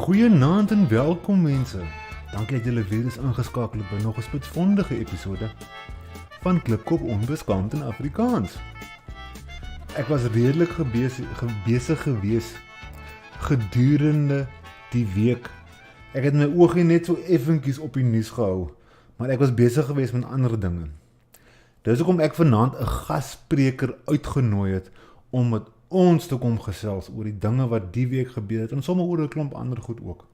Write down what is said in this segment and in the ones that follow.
Goeienaand en welkom mense. Dankie dat julle weer is ingeskakel by nog 'n spitsvondige episode van Klipkop Ondersteun in Afrikaans. Ek was redelik besig gewees gedurende die week. Ek het my oë net so effentjies op die nuus gehou, maar ek was besig gewees met ander dinge. Dis hoekom ek vanaand 'n gasspreker uitgenooi het om met ons te kom gesels oor die dinge wat die week gebeur het en sommer oor 'n klomp ander goed ook.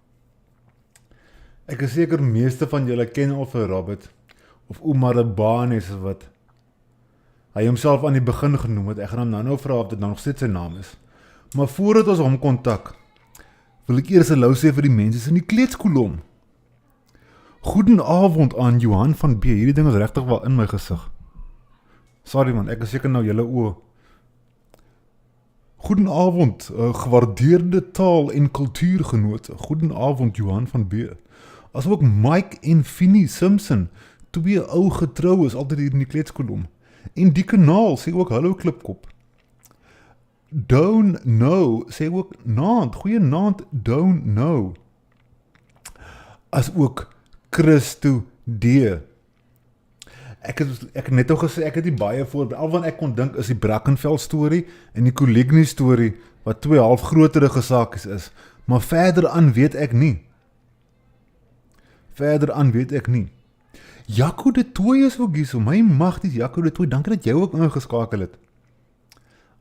Ek is seker meeste van julle ken al vir Robert of Duigan wat hy homself aan die begin genoem het. Ek gaan hom nou vra of dit nou nog steeds sy naam is. Maar voordat ons hom kontak, wil ek eers 'n hallo sê vir die mense in die kleedskolom. Goedenavond aan Johan van B. Hierdie ding is regtig wel in my gesig. Sorry man, ek is seker nou julle oë. Goedenavond, gewaardeerde taal- en kultuurgenote. Goedenavond, Johan van B. Asook Mike en Finnie Simpson, twee ou getrou is altyd hier in die kleedskolom. En die kanaal sê ook hallo Klipkop. Don't know sê ook naand, goeie naand, don't know. Asook Christo D. Ek het net al gesê, ek het nie baie voorbeeld. Al wat ek kon dink is die Brackenfell storie en die Coligny storie, wat twee half groterige saakies is. Maar verder aan weet ek nie. Jaco de Tooi is ook hier so. My magties Jaco de Tooi, dankie dat jy ook ingeskakel het.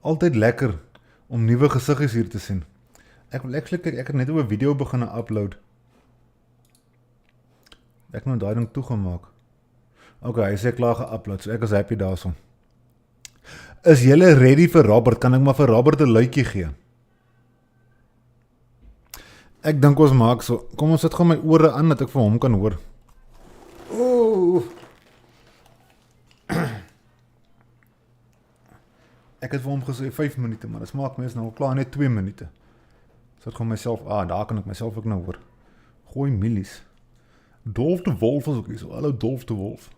Altyd lekker om nuwe gesiggies hier te sien. Ek het net op 'n video begin upload. Ek het nou daai ding toegemaak. Okay, hy sê klaar geupload, so ek is happy daarson. Is julle ready vir Robert? Kan ek maar vir Robert 'n luitjie gee? Ek dink ons maak so. Kom ons sit gou my ore aan dat ek vir hom kan hoor. Ooh. Ek het vir hom gesê 5 minute, maar dit maak mens nou klaar net 2 minute. Sit gou myself, daar kan ek myself ook nou hoor. Gooi milies. Dolf de Wolf is ook hier so. Hallo Dolf de Wolf.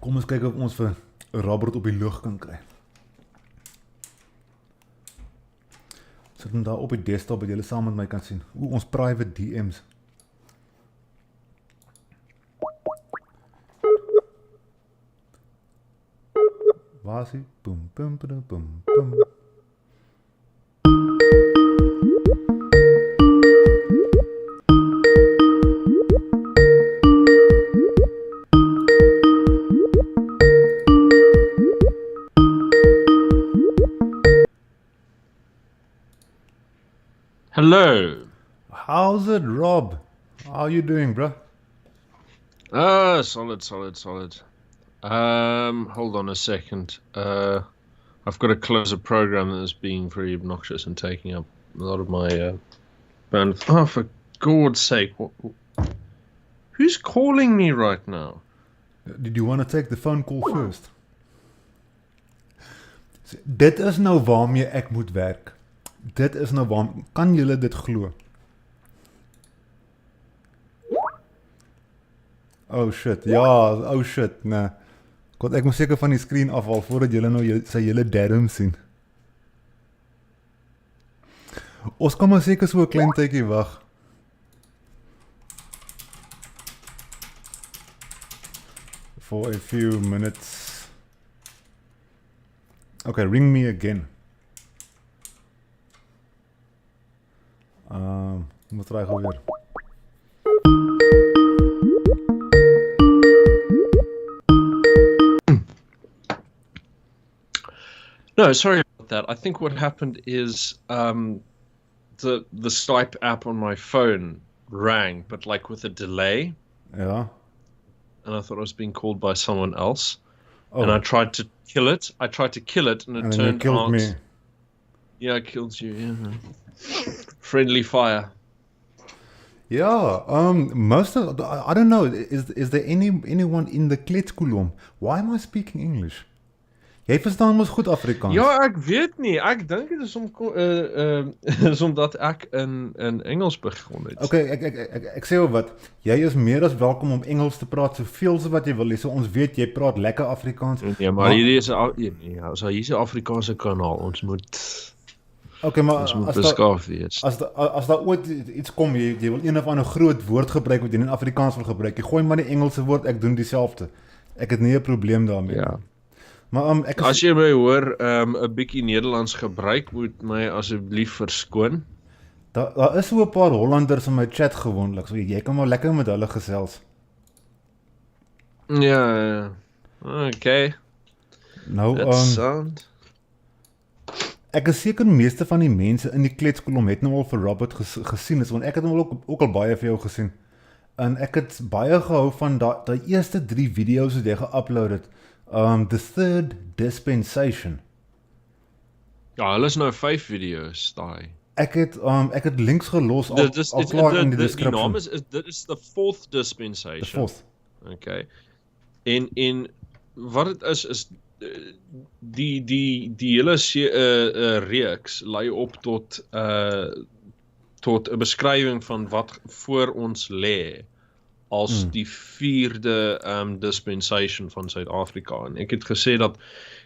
Kom ons kyk of ons vir Robert op die lug kan kry. Sit hom daar op die desktop wat julle saam met my kan sien. Ons private DM's. Waar is hy? Boom, boom, boom, boom, boom. Hello. How's it, Rob? How are you doing, bro? Solid. Hold on a second. I've got to close a program that is being very obnoxious and taking up a lot of my bandwidth. Oh, for God's sake! Who's calling me right now? Did you want to take the phone call first? Dit is nou waarmee ek moet werk. Kan julle dit glo? Oh shit, nee. God, ek moet seker van die screen afhaal voordat julle nou sy hele darm sien. Ons kan maar seker so 'n klein tydjie wag. For a few minutes. Okay, ring me again. Moet try gou weer. No, sorry about that. I think what happened is the Skype app on my phone rang, but like with a delay. Yeah. And I thought I was being called by someone else. Oh. And I tried to kill it. And it turned out. Me. Yeah, I killed you. Yeah. Friendly fire. Yeah, most of I don't know. Is there anyone in the kletskoolom? Why am I speaking English? Jy verstaan mos goed Afrikaans. Ja, ek weet nie. Ek dink dit is is omdat ek in Engels begin het. Okay, ek sê wel wat. Jy is meer as welkom om Engels te praat soveel so wat jy wil. So ons weet jy praat lekker Afrikaans. Nee, maar hierdie is 'n so hier's 'n Afrikaanse kanaal. Ons moet Okay, maar ons moet beskaaf wees. As daar ooit iets kom, jy wil een of ander groot woord gebruik wat jy in Afrikaans wil gebruik. Jy gooi maar die Engelse woord, ek doen dieselfde. Ek het nie 'n probleem daarmee. Ja. Maar As jy my hoor 'n bietjie Nederlands gebruik, moet my asseblief verskoon. daar is so 'n paar Hollanders in my chat gewoonlik. So jy kan maar lekker met hulle gesels. Ja. Okay. Nou, That sound. ek is seker die meeste van die mense in die kletskolom het nou al vir Robert gesien, want ek het hom ook al baie vir jou gesien. En ek het baie gehou van daai eerste 3 video's wat jy geupload het. The Third Dispensation. Ja, hulle is nou 5 video's daai. Ek het links gelos al klaar in die Die description. naam dit is the fourth dispensation. The fourth. Okay. En wat dit is die hele reeks lei op tot 'n beskrywing van wat voor ons lê as die 4de dispensation van Suid-Afrika. En ek het gesê dat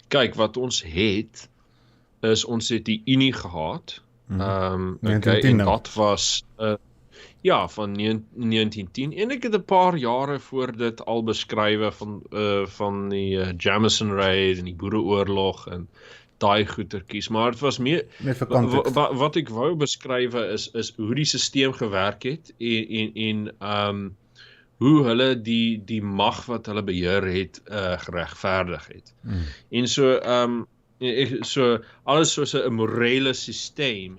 kyk wat ons het is ons het die Unie gehad. Okay, en dat was ja, van 1910 en ek het 'n paar jare voor dit al beskrywe van die Jameson Raid en die Boereoorlog en daai goetertjies, maar dit was meer wat ek wou beskrywe is hoe die stelsel gewerk het en hoe hulle die mag wat hulle beheer het geregverdig het. En so alles soos 'n morele stelsel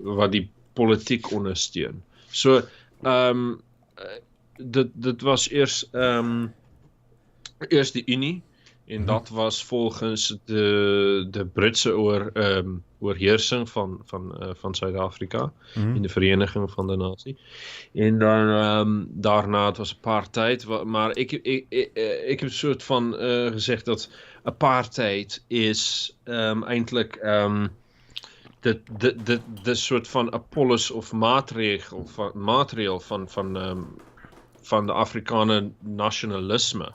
wat die politiek ondersteun. So dit was eers die Unie en dat was volgens de Britse oorheersing van Suid-Afrika in de Vereniging van de Nasie. En dan daarna het was apartheid, maar ik heb een soort van gezegd dat apartheid is eindelijk de soort van een polis of maatregel van de Afrikaner nationalisme.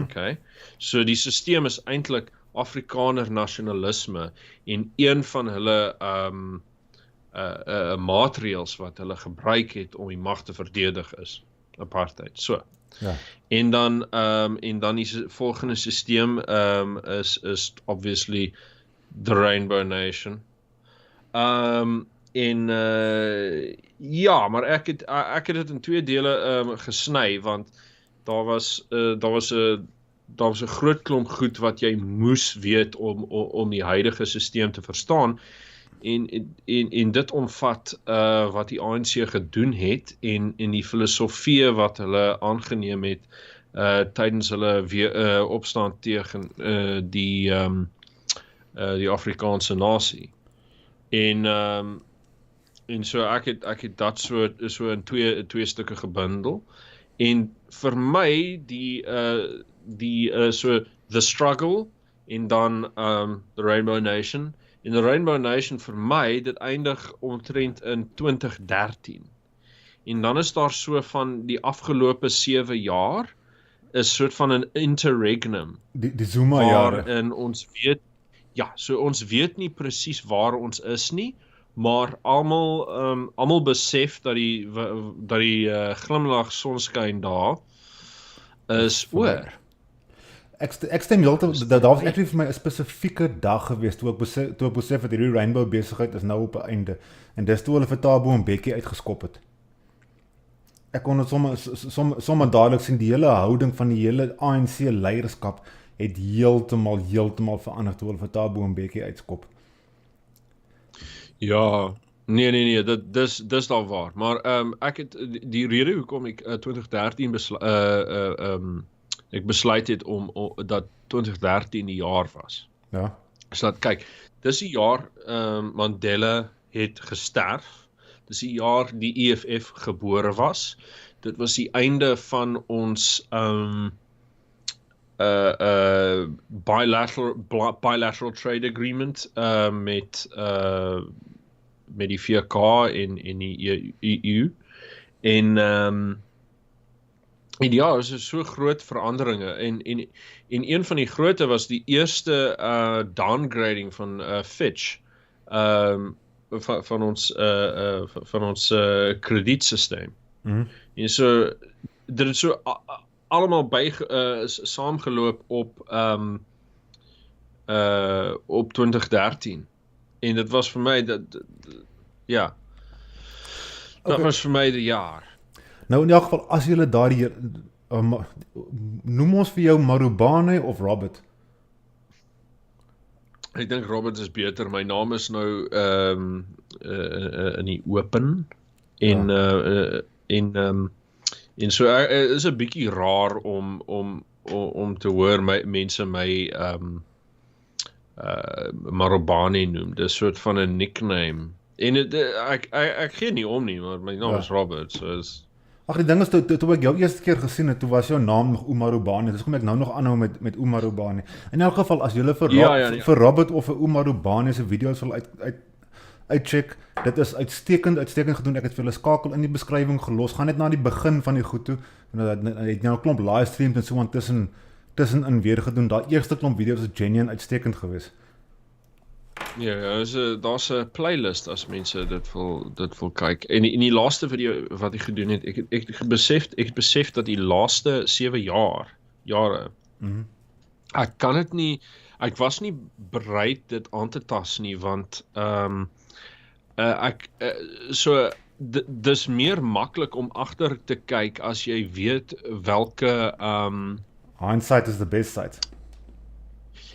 Okay. So die stelsel is eintlik Afrikaner nasionalisme en een van hulle maatreëls wat hulle gebruik het om die mag te verdedig is apartheid. So. Ja. En dan die volgende stelsel is obviously the Rainbow Nation. Ja, maar ek het dit in 2 dele gesny want daar was 'n groot klomp goed wat jy moes weet om die huidige stelsel te verstaan en dit omvat wat die ANC gedoen het en die filosofie wat hulle aangeneem het tydens hulle opstand tegen die Afrikaanse nasie. En so ek het dat so in twee stukke gebundel. En vir my so The Struggle en dan The Rainbow Nation. En The Rainbow Nation vir my dit eindig omtrent in 2013. En dan is daar so van die afgelope 7 jaar is soort van 'n interregnum. Die Zuma jare. En ons weet so ons weet nie presies waar ons is nie. Maar almal besef dat die glimlag sonskyn daar is oor. Ek stem heeltemal dat daar was eintlik vir my 'n spesifieke dag gewees toe ek besef dat hierdie rainbow besigheid is nou op 'n einde en dis toe hulle vir Thabo Mbeki uitgeskop het. Ek kon dit sommer dadelik sien die hele houding van die hele ANC leierskap het heeltemal verander toe hulle vir Thabo Mbeki uitskop. Ja, nee, dis daar waar. Maar ek het die rede hoekom ek 2013 ek besluit het om dat 2013 die jaar was. Ja. So dat kyk, dis die jaar Mandela het gesterf. Dis die jaar die EFF gebore was. Dit was die einde van ons bilateral trade agreement met die VK en die EU. En ja, dit is so groot veranderinge en een van die grootte was die eerste downgrading van Fitch van ons kredietsysteem. En so dit het so allemaal saamgeloop op 2013. En dit was vir my dat was vir my die jaar. Nou in elk geval, as julle daardie noem ons vir jou Marubane of Robert? Ek dink Robert is beter. My naam is nou in die open en so is 'n bietjie raar om te hoor mense my Marubane noem. Dis soort van 'n nickname. En ek gee nie om nie, maar my naam is Robert, so is. Ag, die ding is, toe ek jou eerste keer gesien het, toe was jou naam nog Umarubane, dus kom ek nou nog aanhou met Umarubane. In elk geval, as julle vir Robert of vir Umarubane se video's wil uitcheck, dit is uitstekend gedoen. Ek het vir julle skakel in die beskrywing gelos, gaan net na die begin van die goed toe, en hy het nou 'n klomp livestreams en so aan tussenin weer gedoen. Daai eerste klomp video's is genuine uitstekend geweest. Ja, daar's 'n playlist as mense dit wil kyk. En in die laaste video wat ek gedoen het, ek het besef dat die laaste 7 jare, ek kan dit nie, ek was nie bereid dit aan te tas nie, want dis meer maklik om agter te kyk as jy weet welke hindsight is the best sight.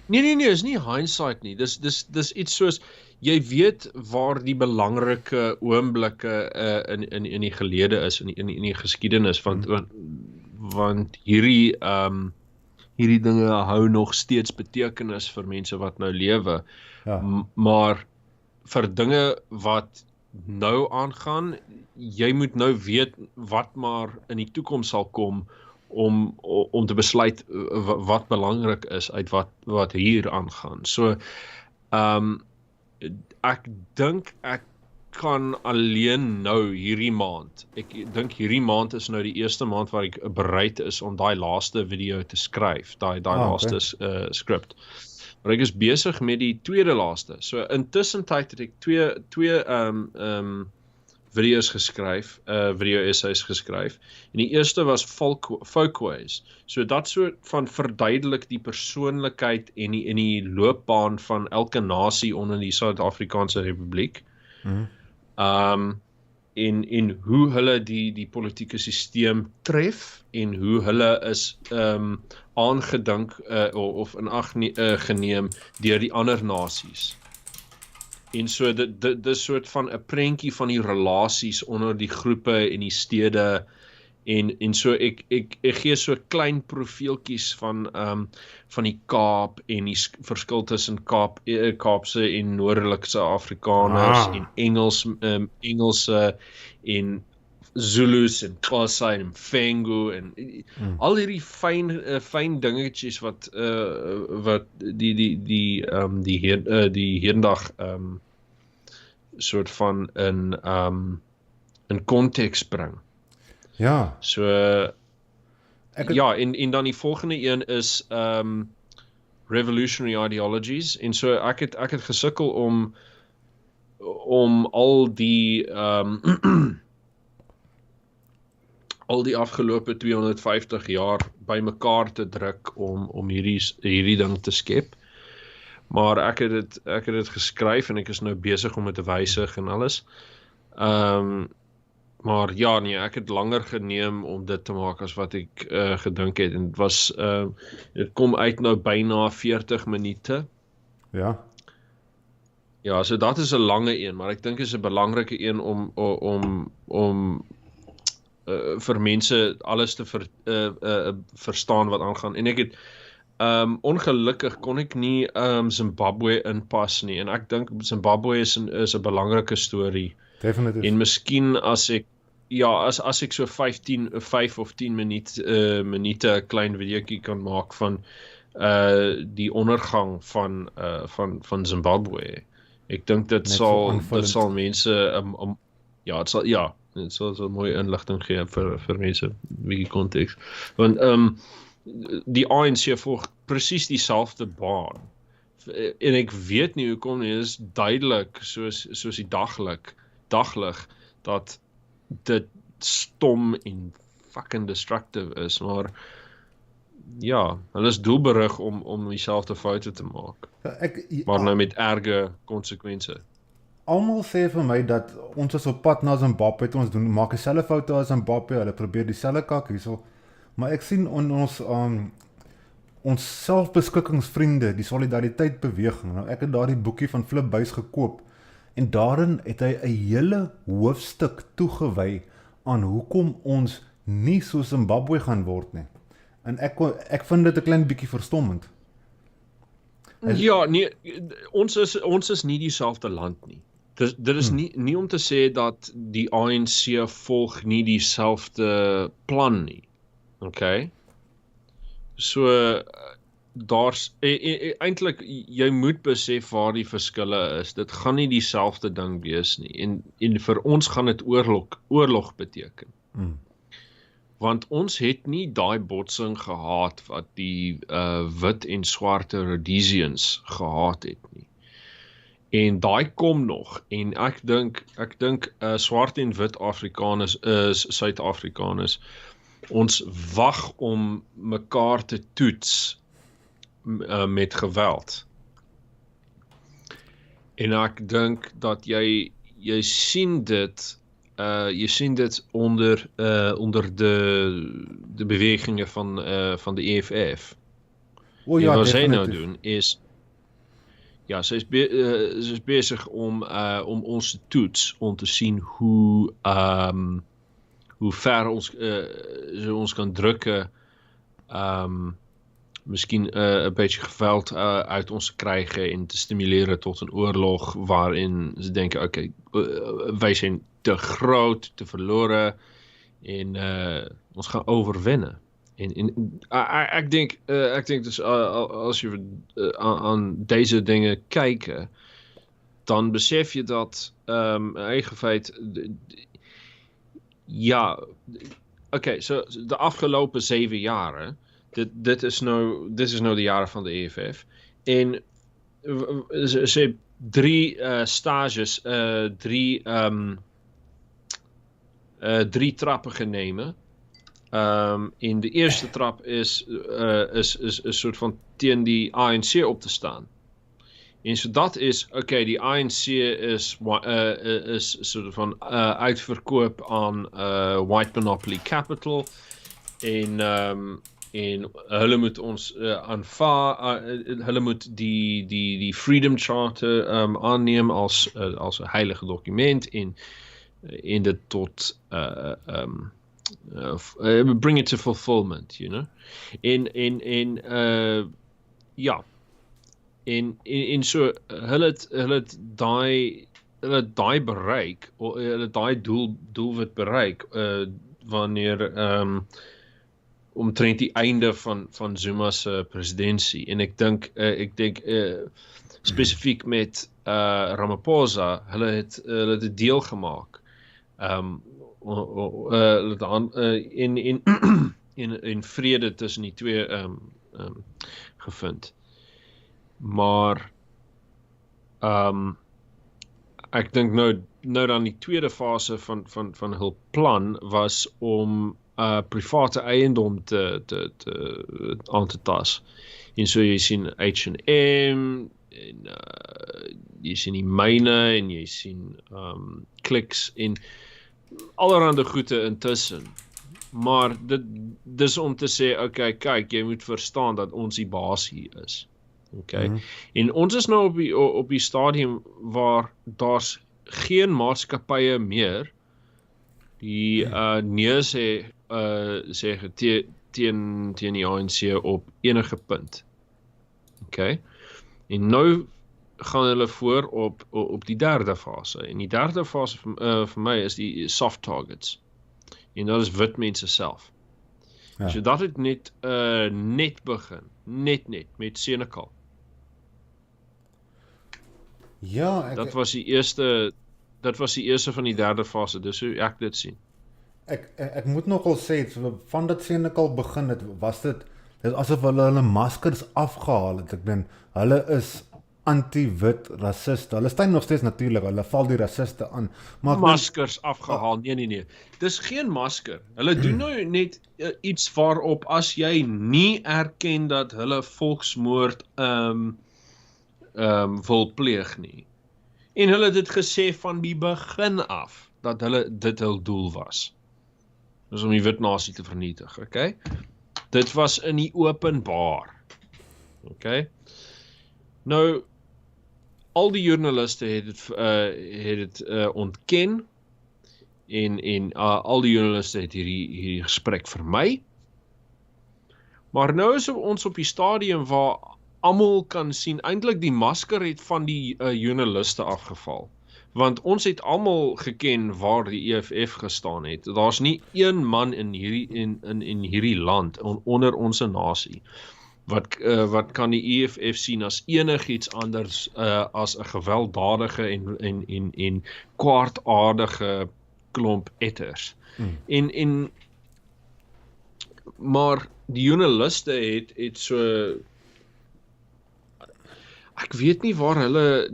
Nee, is nie hindsight nie. Dis iets soos, jy weet waar die belangrike oomblikke in die gelede is, in die geskiedenis, want hierdie dinge hou nog steeds betekenis vir mense wat nou lewe. Ja. Maar vir dinge wat nou aangaan, jy moet nou weet wat maar in die toekoms sal kom, om te besluit wat belangrik is uit wat hier aangaan. So, ek dink ek kan alleen nou hierdie maand, ek dink hierdie maand is nou die eerste maand waar ek bereid is om daai laaste video te skryf, daai laaste script. Maar ek is besig met die tweede laaste. So intussen tyd het ek twee video's geskryf, video-essays geskryf. En die eerste was Folkways. So dat soort van verduidelik die persoonlikheid en die loopbaan van elke nasie onder die Suid-Afrikaanse Republiek. En hoe hulle die politieke sisteem tref en hoe hulle is aangedink of in ag geneem deur die ander nasies. En so dit is soort van 'n prentjie van die relasies onder die groepe en die stede en so ek gee so klein profieltjies van die Kaap en die verskil tussen Kaapse en Noordelikse Afrikaners en Engelse en Zulus en Xhosa en Mfengu en al hierdie fyn dingetjies wat die hedendag soort van in konteks bring. Ja. So en dan die volgende een is revolutionary ideologies en so ek het gesukkel om al die al die afgelope 250 jaar bymekaar te druk om hierdie ding te skep. Maar ek het dit geskryf en ek is nou besig om dit te wysig en alles. Maar ja, nee, ek het langer geneem om dit te maak as wat ek gedink het. En dit kom uit nou byna 40 minute. Ja. Ja, so dat is 'n lange een, maar ek dink is 'n belangrike een om vir mense alles te verstaan wat aangaan. En ek het Ongelukkig kon ek nie Zimbabwe inpas nie en ek dink Zimbabwe is 'n belangrike storie. Definitief. En miskien as ek as ek so 5 of 10 minute 'n klein videoetjie kan maak van die ondergang van Zimbabwe. Ek dink dit sal mense dit sal mooi inligting gee vir mense, 'n bietjie konteks. Want die ANC volg presies dieselfde baan. En ek weet nie hoekom nie, dit is duidelik soos die daglig dat dit stom en fucking destructive is, maar ja, hulle is doelberig om dieselfde foute te maak. Maar nou met erge konsekwense. Almal sê vir my dat ons is op pad na Zimbabwe, ons maak dieselfde foute as Zimbabwe, hulle probeer dieselfde kak hierso. Maar ek sien ons selfbeskikkingsvriende, die solidariteit beweging. Nou ek het daardie boekie van Flip Buys gekoop en daarin het hy 'n hele hoofstuk toegewy aan hoekom ons nie so Zimbabwe gaan word nie. En ek vind dit 'n klein bietjie verstommend. Ja, nee, ons is nie dieselfde land nie. Dit is nie om te sê dat die ANC volg nie dieselfde plan nie. Okay? So daar's eintlik jy moet besef waar die verskille is. Dit gaan nie dieselfde ding wees nie. En vir ons gaan dit oorlog beteken. Want ons het nie daai botsing gehad wat die wit en swarte Rhodesians gehad het nie. En daai kom nog en ek dink swart en wit Afrikaners is Suid-Afrikaners. Ons wag om mekaar te toets met geweld. En ek dink dat jy sien dit onder de bewegingen van de EFF. Wat zij nou doen is, ze is bezig om ons te toets, om te zien hoe ver ze ons kan drukken, misschien een beetje geweld uit ons te krijgen en te stimuleren tot een oorlog waarin ze denken, oké, wij zijn te groot, te verloren en ons gaan overwinnen. Ik denk dus als je aan deze dingen kijkt, dan besef je dat eigen feit, so de afgelopen 7 jaren, dit is nou de jaren van de EFF en ze hebben 3 stages, 3 trappen genomen. In de eerste trap is een soort van tegen die ANC op te staan. En so dat is, die ANC is soort van uitverkoop aan white monopoly capital. En hulle moet ons aanvaar, hulle moet die Freedom Charter aannemen als een heilige document in dit tot bring it to fulfillment, you know. En so hulle het daai bereik, hulle daai doelwit bereik wanneer omtrent die einde van Zuma se presidentskap. En ek dink spesifiek met Ramaphosa, hulle het 'n deel gemaak. In vrede tussen die twee gevind. Maar ek dink nou dan die tweede fase van hul plan was om private eiendom aan te tas. En so jy sien H&M en jy sien die myne en jy sien kliks en allerhande goede intussen. Maar dis om te sê, kyk, jy moet verstaan dat ons die baas hier is. En ons is nou op die stadium waar daar's geen maatskappye meer die nee sê teen die ANC op enige punt. Okay? En nou gaan hulle voor op die derde fase. En die derde fase vir my is die soft targets. En dat is wit mense self. Ja. So dat het net begin. Net met Senekal. Ja, Dat was die eerste van die derde fase. Dis hoe ek dit sien. ek moet nogal sê, van dat Senekal begin het, dit asof hulle maskers afgehaal het. Ek bedoel, hulle is anti-wit rassiste. Hulle staan nog steeds natuurlik, hulle val die rassiste aan. Maar Maskers afgehaal. Nee. Dis geen masker. Hulle doen nou net iets waarop as jy nie erken dat hulle volksmoord wil pleeg nie. En hulle het dit gesê van die begin af dat dit hul doel was. Dis om die wit nasie te vernietig, okay? Dit was in die openbaar. Okay? Nou al die joernaliste het dit ontken en al die joernaliste het hierdie gesprek vermy. Maar nou is ons op die stadium waar almal kan sien, eintlik die masker het van die joernaliste afgeval. Want ons het almal geken waar die EFF gestaan het. Daar's nie een man in hierdie land onder ons nasie wat kan die EFF sien as enigiets anders as 'n gewelddadige en kwaadaardige klomp etters. Maar die joernaliste het so, ek weet nie waar hulle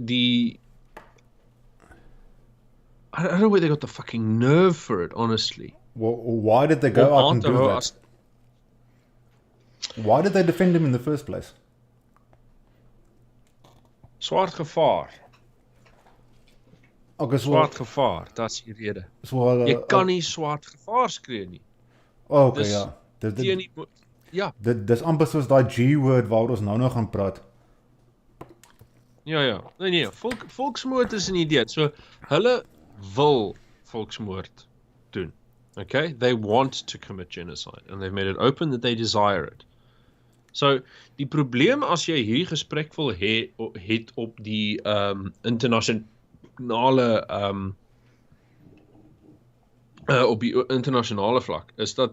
I don't know where they got the fucking nerve for it, honestly. Why did they go out and do that? Why did they defend him in the first place? Swart gevaar. Okay, Swart gevaar, dat is die rede. Jy kan nie swart gevaar skree nie. Okay, dis, ja. Dis amper soos daai G-word waar ons nou gaan praat. Ja. Nee, volksmoord is 'n idee. So, hulle wil volksmoord doen. Okay? They want to commit genocide and they've made it open that they desire it. So, die probleem as jy hierdie gesprek wil het op die internasionale vlak is dat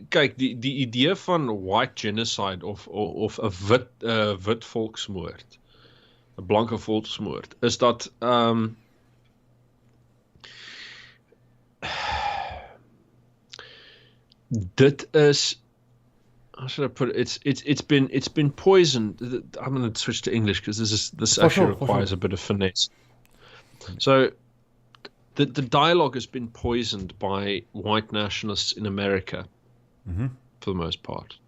kyk, die idee van white genocide of 'n wit volksmoord, 'n blanke volksmoord, is dat dit is, how should I put it? It's been poisoned. I'm going to switch to English because this actually requires a bit of finesse. So the dialogue has been poisoned by white nationalists in America, for the most part.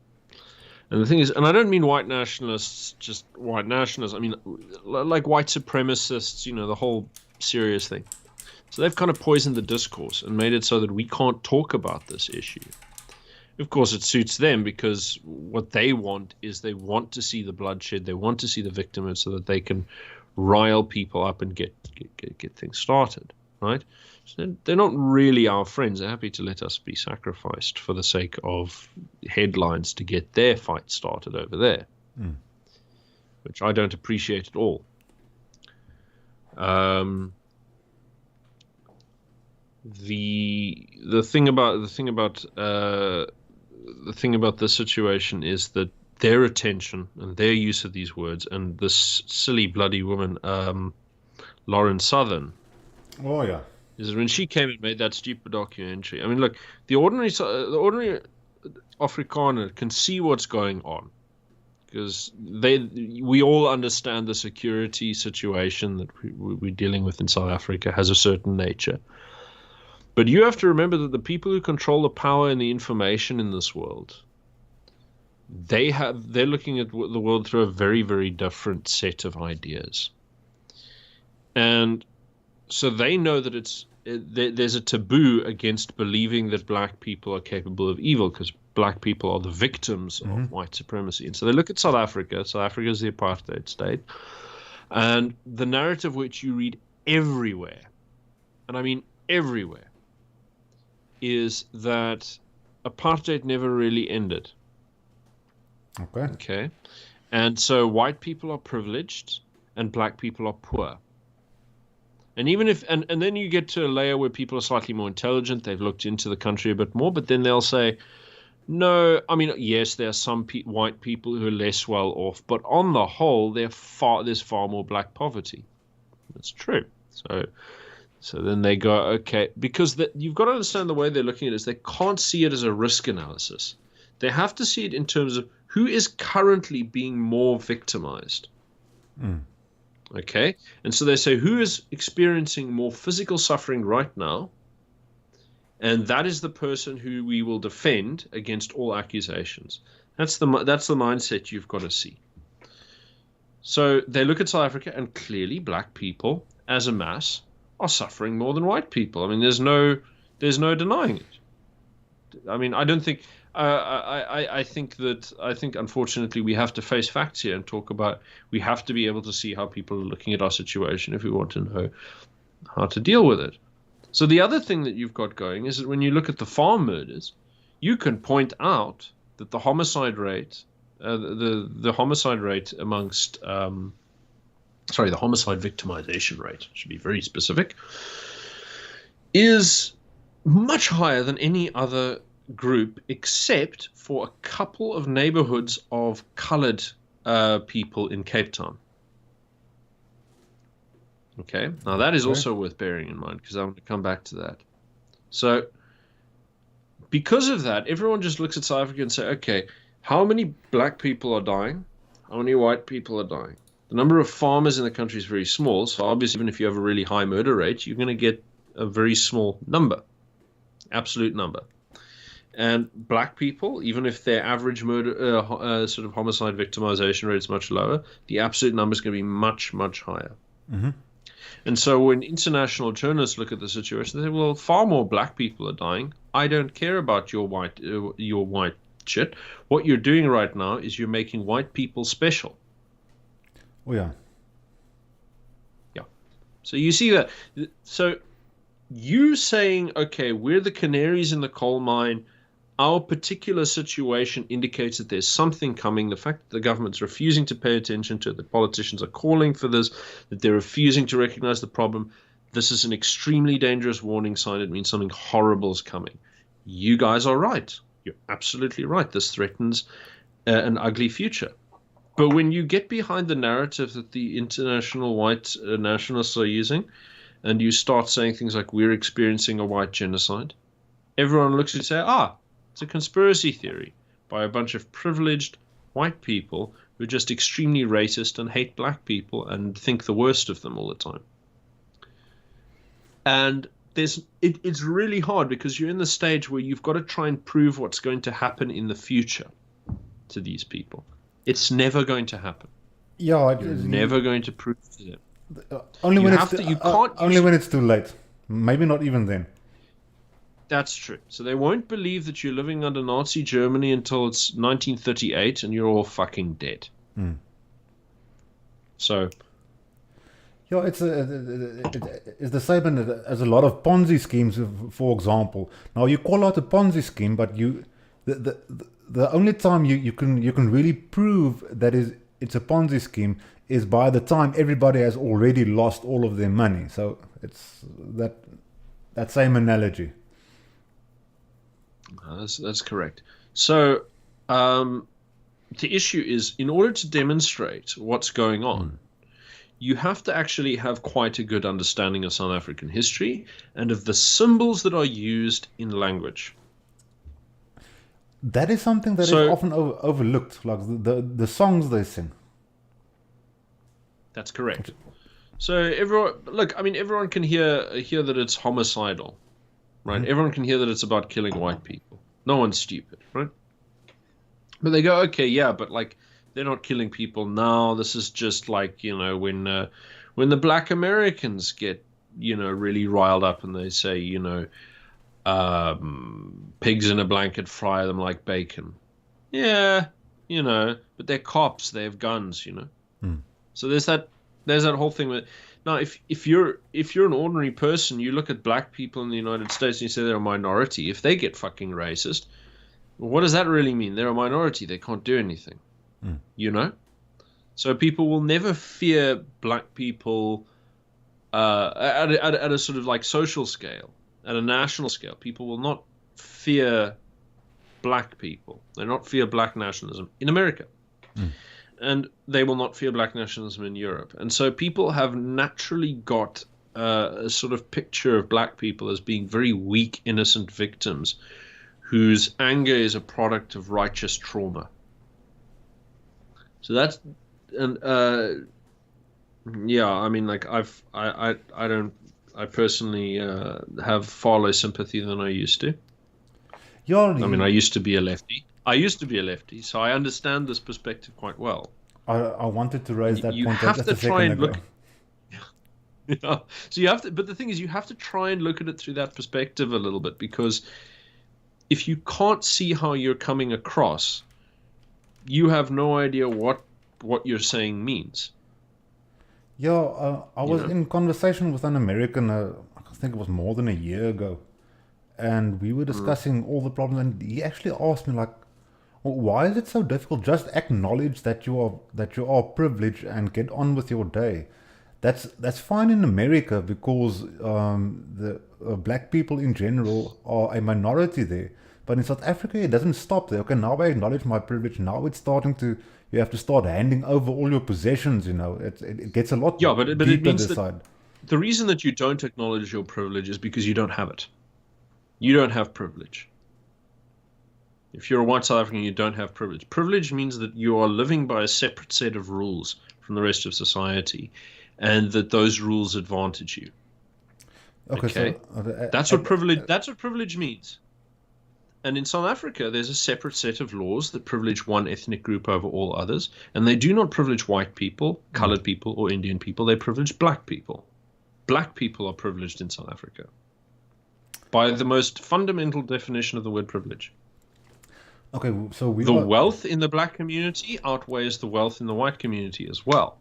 And the thing is, and I don't mean white nationalists, just white nationalists. I mean, like white supremacists, the whole serious thing. So they've kind of poisoned the discourse and made it so that we can't talk about this issue. Of course, it suits them because what they want is they want to see the bloodshed, they want to see the victims so that they can rile people up and get things started, right? So they're not really our friends. They're happy to let us be sacrificed for the sake of headlines to get their fight started over there, which I don't appreciate at all. The thing about this situation is that their attention and their use of these words, and this silly bloody woman, Lauren Southern. Oh yeah. Is when she came and made that stupid documentary. I mean, look, the ordinary Afrikaner can see what's going on because we all understand the security situation that we're dealing with in South Africa has a certain nature. But you have to remember that the people who control the power and the information in this world, they're looking at the world through a very, very different set of ideas. And so they know that there's a taboo against believing that black people are capable of evil because black people are the victims of white supremacy. And so they look at South Africa. South Africa is the apartheid state. And the narrative which you read everywhere, and I mean everywhere, is that apartheid never really ended. Okay. And so white people are privileged and black people are poor. And even if, and then you get to a layer where people are slightly more intelligent, they've looked into the country a bit more, but then they'll say, no, I mean, yes, there are some white people who are less well off, but on the whole, there's far more black poverty. That's true. So then they go, okay, because you've got to understand the way they're looking at it is they can't see it as a risk analysis. They have to see it in terms of who is currently being more victimized. Okay? And so they say, who is experiencing more physical suffering right now? And that is the person who we will defend against all accusations. That's the mindset you've got to see. So they look at South Africa, and clearly black people, as a mass, are suffering more than white people. I mean, there's no denying it. I mean, I don't think. I think unfortunately we have to face facts here and talk about. We have to be able to see how people are looking at our situation if we want to know how to deal with it. So the other thing that you've got going is that when you look at the farm murders, you can point out that the homicide rate, the homicide rate amongst, the homicide victimization rate, should be very specific, is much higher than any other group except for a couple of neighborhoods of colored people in Cape Town. Okay, now that is also worth bearing in mind because I want to come back to that. So, because of that, everyone just looks at South Africa and say, okay, how many black people are dying? How many white people are dying? The number of farmers in the country is very small, so obviously even if you have a really high murder rate, you're going to get a very small number, absolute number. And black people, even if their average murder, sort of homicide victimization rate is much lower, the absolute number is going to be much, much higher. Mm-hmm. And so when international journalists look at the situation, they say, well, far more black people are dying. I don't care about your white shit. What you're doing right now is you're making white people special. Oh, yeah. Yeah. So you see that. So you saying, okay, we're the canaries in the coal mine. Our particular situation indicates that there's something coming. The fact that the government's refusing to pay attention to it, that politicians are calling for this, that they're refusing to recognize the problem, this is an extremely dangerous warning sign. It means something horrible is coming. You guys are right. You're absolutely right. This threatens an ugly future. But when you get behind the narrative that the international white nationalists are using, and you start saying things like, we're experiencing a white genocide, everyone looks and says, it's a conspiracy theory by a bunch of privileged white people who are just extremely racist and hate black people and think the worst of them all the time. And it's really hard because you're in the stage where you've got to try and prove what's going to happen in the future to these people. It's never going to happen. Yeah, you're never going to prove to them. Only when it's too late. Maybe not even then. That's true. So they won't believe that you're living under Nazi Germany until it's 1938 and you're all fucking dead. So, yeah, it's the same as a lot of Ponzi schemes, for example. Now you call out a Ponzi scheme, but the only time you can really prove that it's a Ponzi scheme is by the time everybody has already lost all of their money. So it's that same analogy. That's correct. So the issue is, in order to demonstrate what's going on, you have to actually have quite a good understanding of South African history and of the symbols that are used in language. That is something that is often overlooked, like the songs they sing. That's correct. So everyone can hear that it's homicidal. Right, everyone can hear that it's about killing white people. No one's stupid, right? But they go, okay, yeah, but like they're not killing people now. This is just like, when the black Americans get, really riled up and they say, pigs in a blanket, fry them like bacon. Yeah, but they're cops. They have guns, So there's that whole thing with. Now, if you're an ordinary person, you look at black people in the United States and you say they're a minority. If they get fucking racist, well, what does that really mean? They're a minority. They can't do anything. You know? So people will never fear black people at a sort of like social scale, at a national scale. People will not fear black people. They not fear black nationalism in America. And they will not fear black nationalism in Europe. And so people have naturally got a sort of picture of black people as being very weak, innocent victims whose anger is a product of righteous trauma. So that's, and yeah, I mean, like I personally have far less sympathy than I used to. I mean, I used to be a lefty. So I understand this perspective quite well. I wanted to raise that you point have just to a second try and ago. look. Yeah. So you have to, but the thing is, you have to try and look at it through that perspective a little bit, because if you can't see how you're coming across, you have no idea what you're saying means. Yeah, I was in conversation with an American, I think it was more than a year ago, and we were discussing all the problems, and he actually asked me, like, well, why is it so difficult? Just acknowledge that you are privileged and get on with your day. That's fine in America because the black people in general are a minority there. But in South Africa, it doesn't stop there. Okay, now I acknowledge my privilege. Now it's starting to, you have to start handing over all your possessions, you know. It gets a lot but it deeper means this that side. the reason that you don't acknowledge your privilege is because you don't have it. You don't have privilege. If you're a white South African, you don't have privilege. Privilege means that you are living by a separate set of rules from the rest of society, and that those rules advantage you. Okay? So, That's what privilege means. And in South Africa, there's a separate set of laws that privilege one ethnic group over all others, and they do not privilege white people, colored people, or Indian people. They privilege black people. Black people are privileged in South Africa by the most fundamental definition of the word privilege. Okay, so the wealth in the black community outweighs the wealth in the white community as well.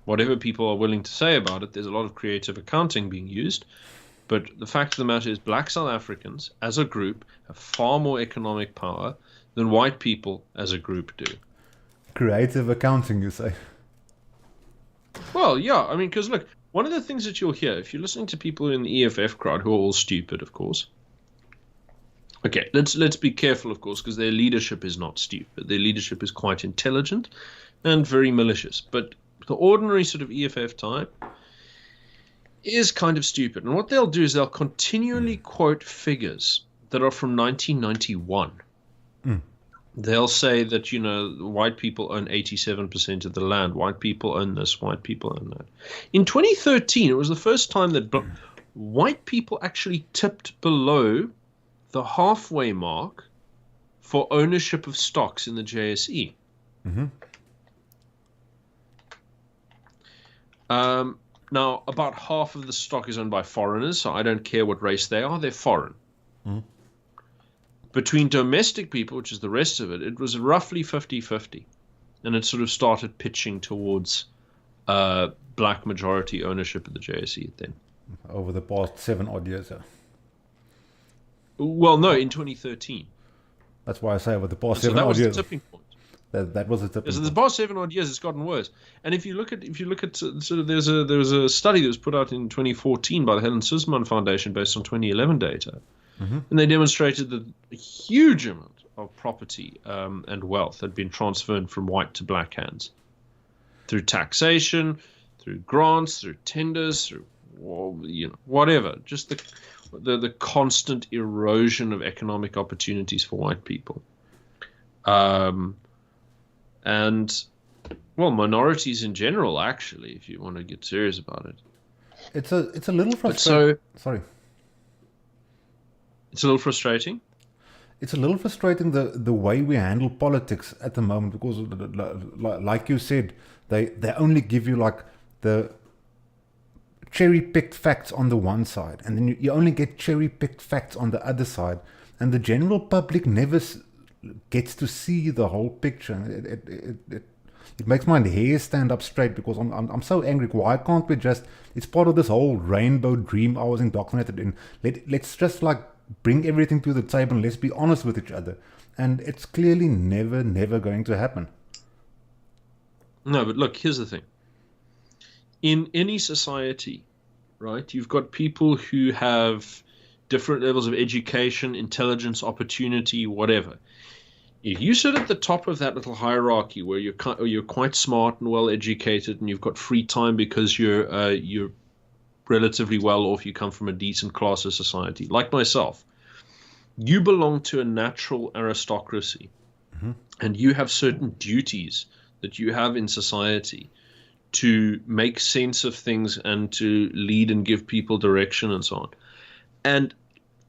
Whatever people are willing to say about it, there's a lot of creative accounting being used. But the fact of the matter is, black South Africans as a group have far more economic power than white people as a group do. Creative accounting, you say? Well, yeah. I mean, because look, one of the things that you'll hear, if you're listening to people in the EFF crowd, who are all stupid, of course. Okay, let's be careful, of course, because their leadership is not stupid. Their leadership is quite intelligent and very malicious. But the ordinary sort of EFF type is kind of stupid. And what they'll do is they'll continually quote figures that are from 1991. They'll say that, you know, white people own 87% of the land. White people own this. White people own that. In 2013, it was the first time that white people actually tipped below the halfway mark for ownership of stocks in the JSE. Now, about half of the stock is owned by foreigners, so I don't care what race they are, they're foreign. Between domestic people, which is the rest of it, it was roughly 50-50. And it sort of started pitching towards black majority ownership of the JSE then. Over the past 7 odd years. Well, no, in 2013. That's why I say over the past so 7 that odd was years. the tipping point. That was a tipping So point. the past 7 odd years, it's gotten worse. And if you look at sort of there was a study that was put out in 2014 by the Helen Suzman Foundation based on 2011 data, and they demonstrated that a huge amount of property and wealth had been transferred from white to black hands through taxation, through grants, through tenders, through whatever, just the constant erosion of economic opportunities for white people. And, well, minorities in general, actually, if you want to get serious about it. It's a little frustrating. Sorry. It's a little frustrating. It's a little frustrating the way we handle politics at the moment, because, like you said, they only give you like the cherry-picked facts on the one side, and then you only get cherry-picked facts on the other side, and the general public never gets to see the whole picture. it makes my hair stand up straight because I'm so angry. Why can't we just? It's part of this whole rainbow dream I was indoctrinated in. Let's just like bring everything to the table and let's be honest with each other. And it's clearly never going to happen. No, but look, here's the thing. In any society, right, you've got people who have different levels of education, intelligence, opportunity, whatever. If you sit at the top of that little hierarchy where you're quite smart and well educated and you've got free time because you're relatively well off, you come from a decent class of society, like myself, you belong to a natural aristocracy, and you have certain duties that you have in society to make sense of things and to lead and give people direction and so on. And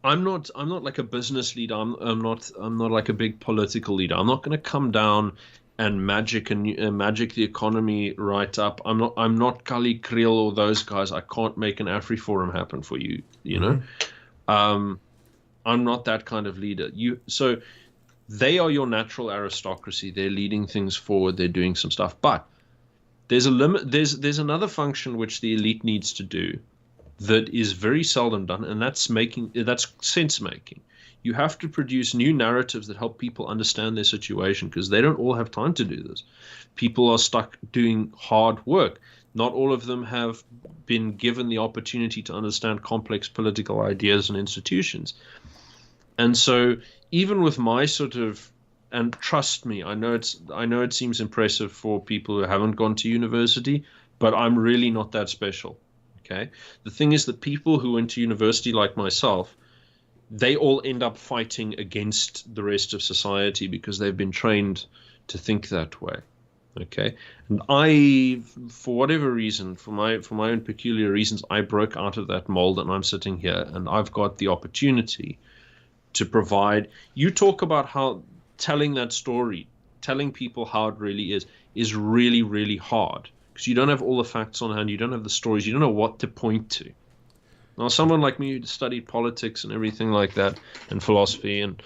I'm not like a business leader. I'm not like a big political leader. I'm not going to come down and magic the economy right up. I'm not Kali Kriel or those guys. I can't make an AfriForum happen for you. You know, I'm not that kind of leader. So they are your natural aristocracy. They're leading things forward. They're doing some stuff, but there's a limit. There's another function which the elite needs to do that is very seldom done, and that's sense making. You have to produce new narratives that help people understand their situation, because they don't all have time to do this. People are stuck doing hard work. Not all of them have been given the opportunity to understand complex political ideas and institutions. And so even with my sort of, and trust me, I know it seems impressive for people who haven't gone to university, but I'm really not that special. Okay. The thing is that people who went to university like myself, they all end up fighting against the rest of society because they've been trained to think that way. Okay. And I, for whatever reason, for my own peculiar reasons, I broke out of that mold, and I'm sitting here and I've got the opportunity to provide. You talk about how telling that story, telling people how it really is really, really hard. Because you don't have all the facts on hand, you don't have the stories, you don't know what to point to. Now, someone like me who studied politics and everything like that, and philosophy, and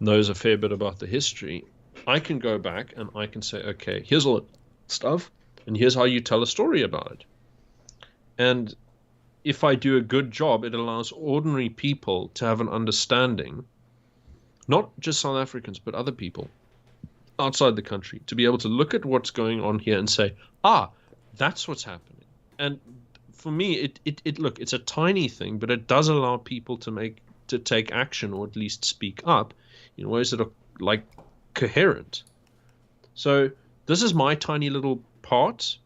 knows a fair bit about the history, I can go back and I can say, okay, here's all the stuff, and here's how you tell a story about it. And if I do a good job, it allows ordinary people to have an understanding, not just South Africans, but other people outside the country, to be able to look at what's going on here and say, that's what's happening. And for me, look, it's a tiny thing, but it does allow people to take action, or at least speak up in ways that are like coherent. So this is my tiny little part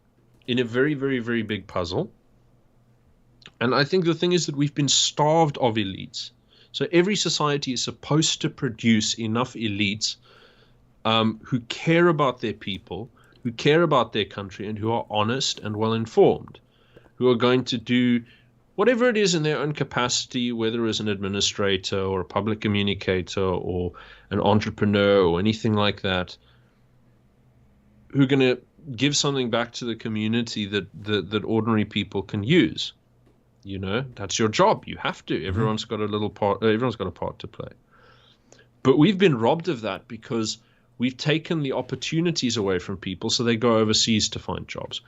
in a very, very, very big puzzle. And I think the thing is that we've been starved of elites. So every society is supposed to produce enough elites who care about their people, who care about their country, and who are honest and well informed, who are going to do whatever it is in their own capacity, whether as an administrator or a public communicator or an entrepreneur or anything like that, who are going to give something back to the community that ordinary people can use. You know, that's your job. You have to. Everyone's got a little part. Everyone's got a part to play. But we've been robbed of that because we've taken the opportunities away from people, so they go overseas to find jobs.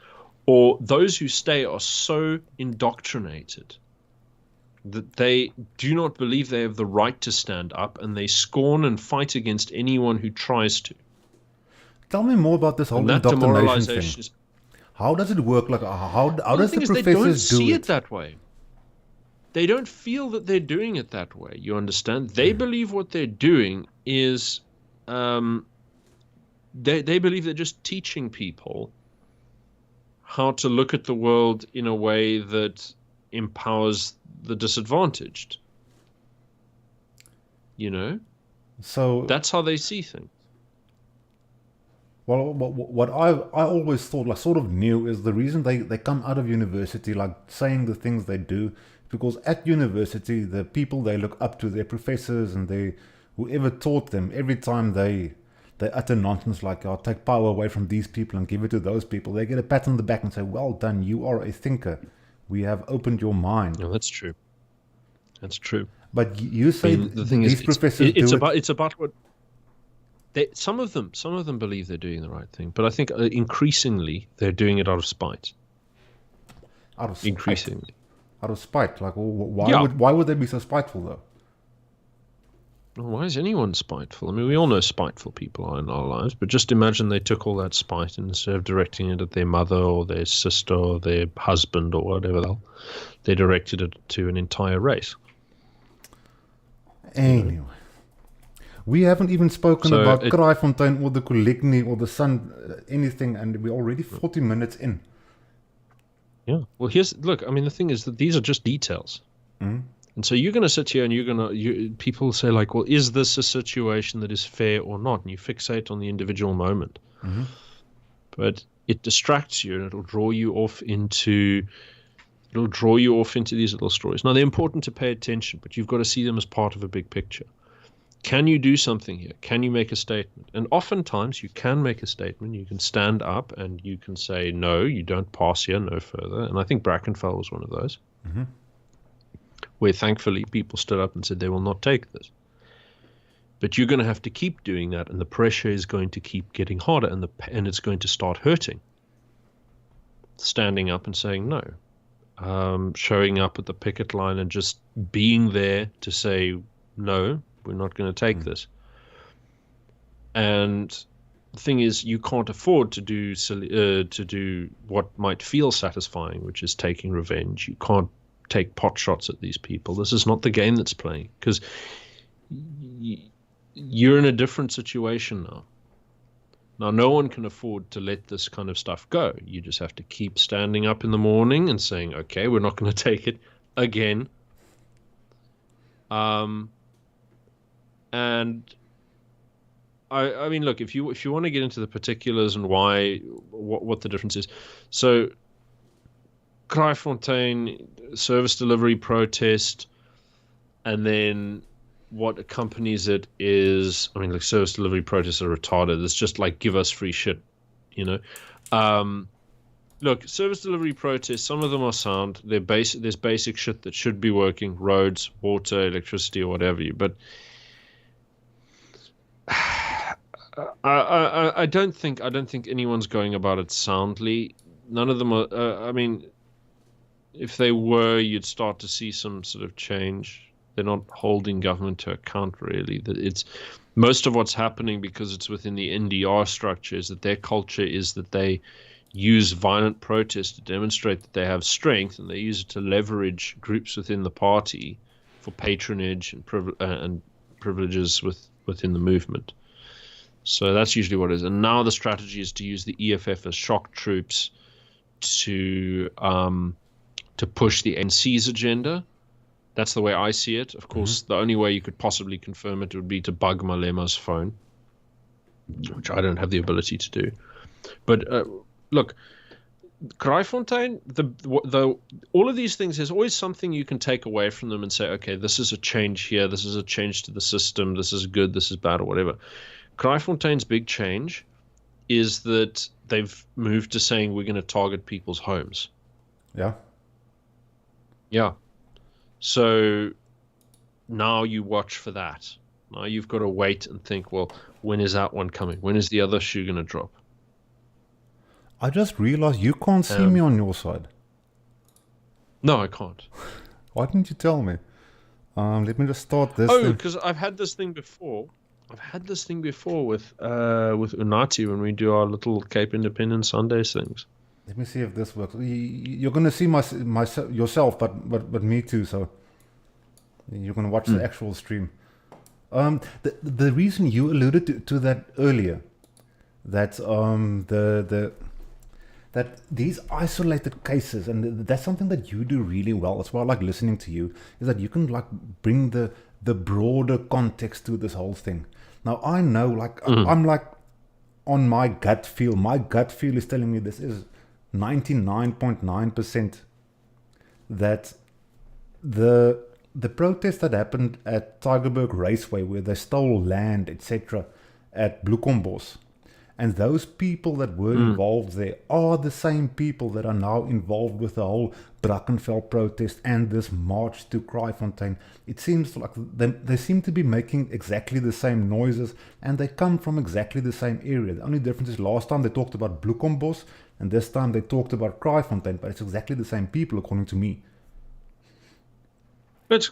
Or those who stay are so indoctrinated that they do not believe they have the right to stand up, and they scorn and fight against anyone who tries to. Tell me more about this whole indoctrination thing. How does it work? Like, how does the professors do it? They don't see it that way. They don't feel that they're doing it that way. You understand? They believe what they're doing is, they believe they're just teaching people how to look at the world in a way that empowers the disadvantaged. You know? So that's how they see things. Well, what I always thought, like sort of knew, is the reason they come out of university like saying the things they do, because at university, the people they look up to, their professors and whoever taught them, every time they utter nonsense like, "I'll take power away from these people and give it to those people," they get a pat on the back and say, "Well done, you are a thinker. We have opened your mind." No, that's true. That's true. But you say the thing these is, professors it's about what. some of them believe they're doing the right thing, but I think increasingly they're doing it out of spite. Out of spite. Increasingly. Out of spite. Like, Yeah. why would they be so spiteful, though? Well, why is anyone spiteful? I mean, we all know spiteful people are in our lives, but just imagine they took all that spite and instead of directing it at their mother or their sister or their husband or whatever, they directed it to an entire race. Anyway. We haven't even spoken about Kraaifontein or the Kolekni or the sun, anything, and we're already 40 minutes in. Yeah. Well, look, I mean, the thing is that these are just details. Mm. And so you're going to sit here and people say like, well, is this a situation that is fair or not? And you fixate on the individual moment. Mm-hmm. But it distracts you and it'll draw you off into these little stories. Now, they're important to pay attention, but you've got to see them as part of a big picture. Can you do something here? Can you make a statement? And oftentimes you can make a statement. You can stand up and you can say, no, you don't pass here, no further. And I think Brackenfell was one of those, mm-hmm. where thankfully people stood up and said they will not take this. But you're going to have to keep doing that, and the pressure is going to keep getting harder, and it's going to start hurting. Standing up and saying no. Showing up at the picket line and just being there to say, no, we're not going to take this. And the thing is, you can't afford to do what might feel satisfying, which is taking revenge. You can't take pot shots at these people. This is not the game that's playing, because you're in a different situation now. Now, no one can afford to let this kind of stuff go. You just have to keep standing up in the morning and saying, okay, we're not going to take it again. And I mean, look, if you want to get into the particulars and what the difference is. So Kraaifontein, service delivery protest, and then what accompanies it is, I mean, like, service delivery protests are retarded. It's just like, give us free shit, you know. Look, service delivery protests, some of them are sound. There's basic shit that should be working, roads, water, electricity, or whatever. But I don't think anyone's going about it soundly. None of them are. I mean, if they were, you'd start to see some sort of change. They're not holding government to account, really. That it's most of what's happening, because it's within the NDR structure, is that their culture is that they use violent protest to demonstrate that they have strength, and they use it to leverage groups within the party for patronage and privileges within the movement. So that's usually what it is. And now the strategy is to use the EFF as shock troops to push the NC's agenda. That's the way I see it. Of course, the only way you could possibly confirm it would be to bug Malema's phone, which I don't have the ability to do. But look, Kraaifontein, all of these things, there's always something you can take away from them and say, okay, this is a change here, this is a change to the system, this is good, this is bad, or whatever. Kraaifontein's big change is that they've moved to saying we're going to target people's homes. Yeah. Yeah. So now you watch for that. Now you've got to wait and think, well, when is that one coming? When is the other shoe going to drop? I just realized you can't see me on your side. No, I can't. Why didn't you tell me? Let me just start this. Oh, because I've had this thing before. With Unati when we do our little Cape Independence Sundays things. Let me see if this works. You're going to see yourself, but me too. So you're going to watch the actual stream. The reason you alluded to that earlier, that that these isolated cases, and that's something that you do really well. That's why I like listening to you. Is that you can like bring the broader context to this whole thing. Now I know, like I'm like on my gut feel. My gut feel is telling me this is 99.9% that the protest that happened at Tygerberg Raceway, where they stole land, etc., at Bloemfontein, And those people that were involved there are the same people that are now involved with the whole Brackenfell protest and this march to Kraaifontein. It seems like they seem to be making exactly the same noises, and they come from exactly the same area. The only difference is last time they talked about Bloekombos, and this time they talked about Kraaifontein, but it's exactly the same people according to me. It's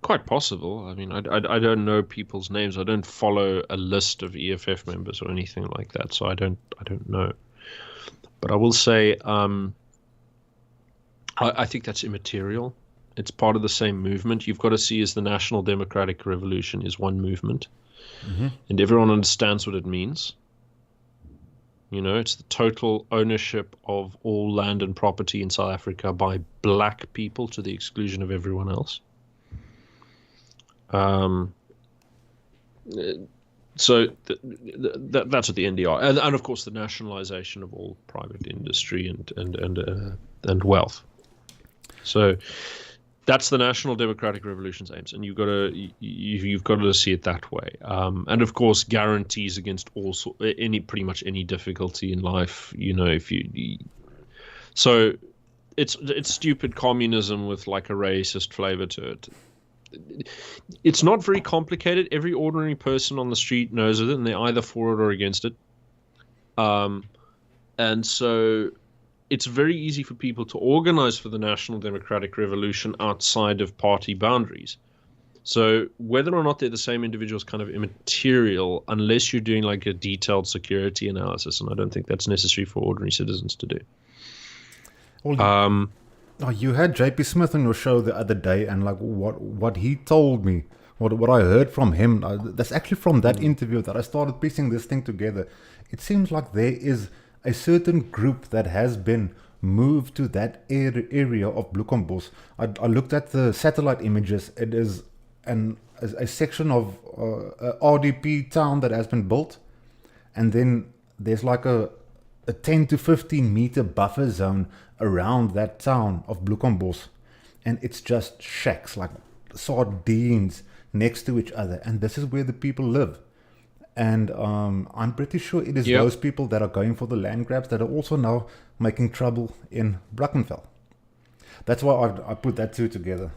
quite possible. I mean, I don't know people's names. I don't follow a list of EFF members or anything like that, so I don't know. But I will say, I think that's immaterial. It's part of the same movement. You've got to see as the National Democratic Revolution is one movement, and everyone understands what it means. You know, it's the total ownership of all land and property in South Africa by black people to the exclusion of everyone else. So that's what the NDR, and of course the nationalization of all private industry and wealth. So that's the National Democratic Revolution's aims, and you've got to see it that way. And of course, guarantees against pretty much any difficulty in life. You know, so it's stupid communism with like a racist flavor to it. It's not very complicated. Every ordinary person on the street knows it, and they're either for it or against it. And so it's very easy for people to organize for the National Democratic Revolution outside of party boundaries. So whether or not they're the same individuals kind of immaterial unless you're doing like a detailed security analysis, and I don't think that's necessary for ordinary citizens to do. Well, you had JP Smith on your show the other day, and like what he told me, what I heard from him, that's actually from that interview that I started piecing this thing together. It seems like there is a certain group that has been moved to that area of Bloekombos. I looked at the satellite images. It is a section of a RDP town that has been built, and then there's like a 10 to 15 meter buffer zone around that town of Bloekombos, and it's just shacks like sardines next to each other, and this is where the people live. And I'm pretty sure it is those people that are going for the land grabs that are also now making trouble in Brackenfell. That's why I put that two together.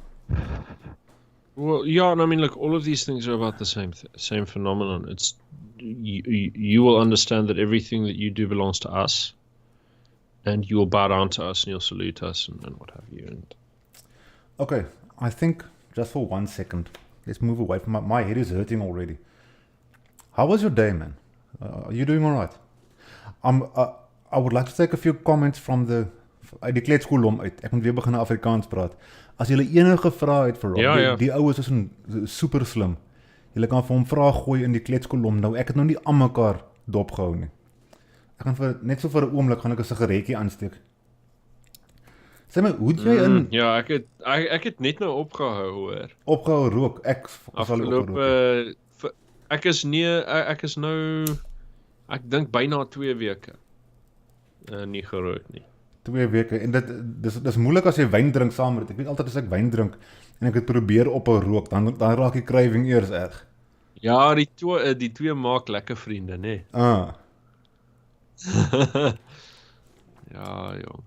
Well, yeah, and I mean, look, all of these things are about the same phenomenon. It's you will understand that everything that you do belongs to us, and you will bow down to us, and you'll salute us, and what have you. And okay, I think just for 1 second, let's move away from my head is hurting already. How was your day, man? Are you doing all right? I would like to take a few comments from uit die kleedskoolom uit. Ek moet weer begin Afrikaans praat. As jy enige vrae het vir Rob, die oues is super slim. Jy kan vir hom vrae gooi in die kleedskoolom. Nou ek het nou nie aan mekaar dopgehou nie. Ek gaan net so vir 'n oomblik gaan ek 'n sigaretjie aansteek. Sê my, hoe het jy in? Ja, ek het net nou opgehou hoor. Opgehou rook. Ek sal oproep. Ek is nou, ek dink byna 2 weke nie gerook nie. 2 weke, en dis moeilik as jy wyn drink saam met dit. Ek weet altyd as ek wyn drink en ek het probeer op 'n rook, dan raak die craving eers erg. Ja, die twee maak lekker vriende, nê? Ja, jong.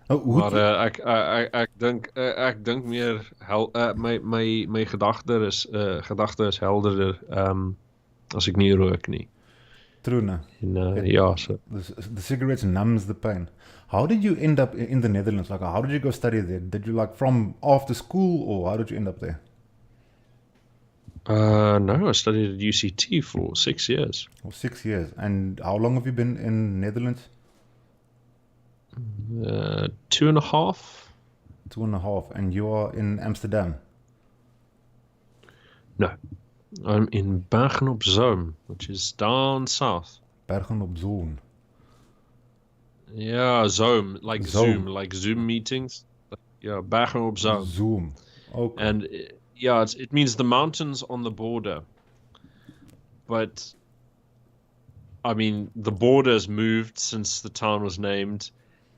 Maar ek dink meer my gedagte is helderder as ek nie rook nie. True, ne? Ja, so. The cigarettes numbs the pain. How did you end up in the Netherlands? Like, how did you go study there? Did you like from after school, or how did you end up there? No, I studied at UCT for 6 years. Oh, 6 years. And how long have you been in Netherlands? 2.5. 2.5. And you are in Amsterdam? No, I'm in Bergen op Zoom, which is down south. Bergen op Zoom. Yeah, Zoom, like Zoom, like Zoom meetings. Yeah, Bergen op Zoom. Zoom. Okay. And yeah, it means the mountains on the border. But I mean, the border has moved since the town was named,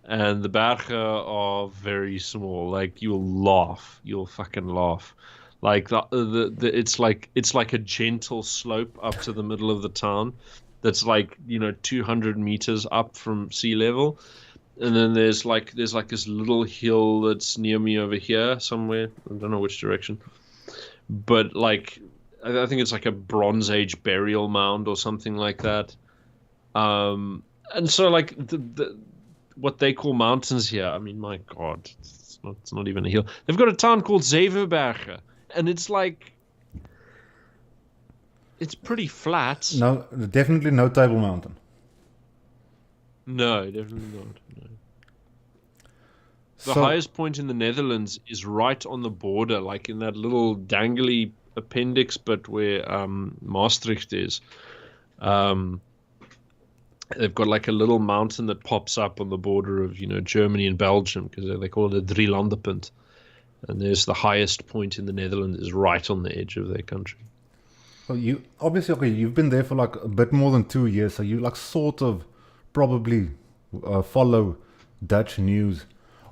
and the Bergen are very small. Like you'll fucking laugh. Like it's like a gentle slope up to the middle of the town. that's like 200 meters up from sea level. And then there's like this little hill that's near me over here somewhere. I don't know which direction, but like I think it's like a Bronze Age burial mound or something like that. And so like the what they call mountains here, I mean, my God, it's not even a hill. They've got a town called Zevenbergen, and it's like, it's pretty flat. No, definitely no Table Mountain. No, definitely not. No. The So- highest point in the Netherlands is right on the border, like in that little dangly appendix, but where Maastricht is. They've got like a little mountain that pops up on the border of Germany and Belgium, because they call it a drielandenpunt. And there's the highest point in the Netherlands is right on the edge of their country. Well, you obviously, okay, you've been there for like a bit more than 2 years, so you like sort of probably follow Dutch news.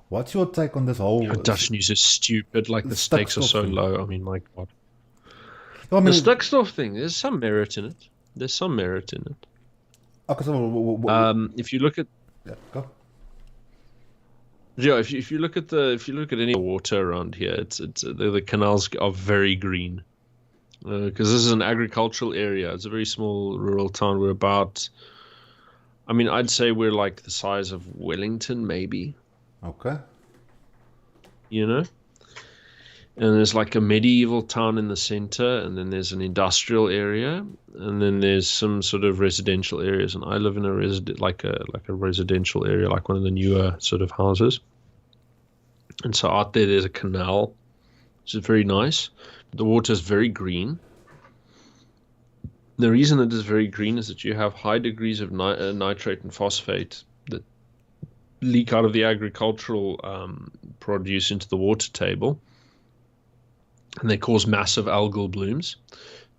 What's your take on this whole Dutch news is stupid. Like the stakes are so low. I mean, my God. I mean, The Stukstof thing, there's some merit in it. There's some merit in it. okay, so If you look at yeah, go. Yeah, if you look at any water around here, the canals are very green, because this is an agricultural area. It's a very small rural town. I'd say we're like the size of Wellington, maybe. Okay. And there's like a medieval town in the center, and then there's an industrial area, and then there's some sort of residential areas. And I live in a residential area, like one of the newer sort of houses. And so out there's a canal, which is very nice. The water is very green. The reason it is very green is that you have high degrees of nitrate and phosphate that leak out of the agricultural produce into the water table. And they cause massive algal blooms.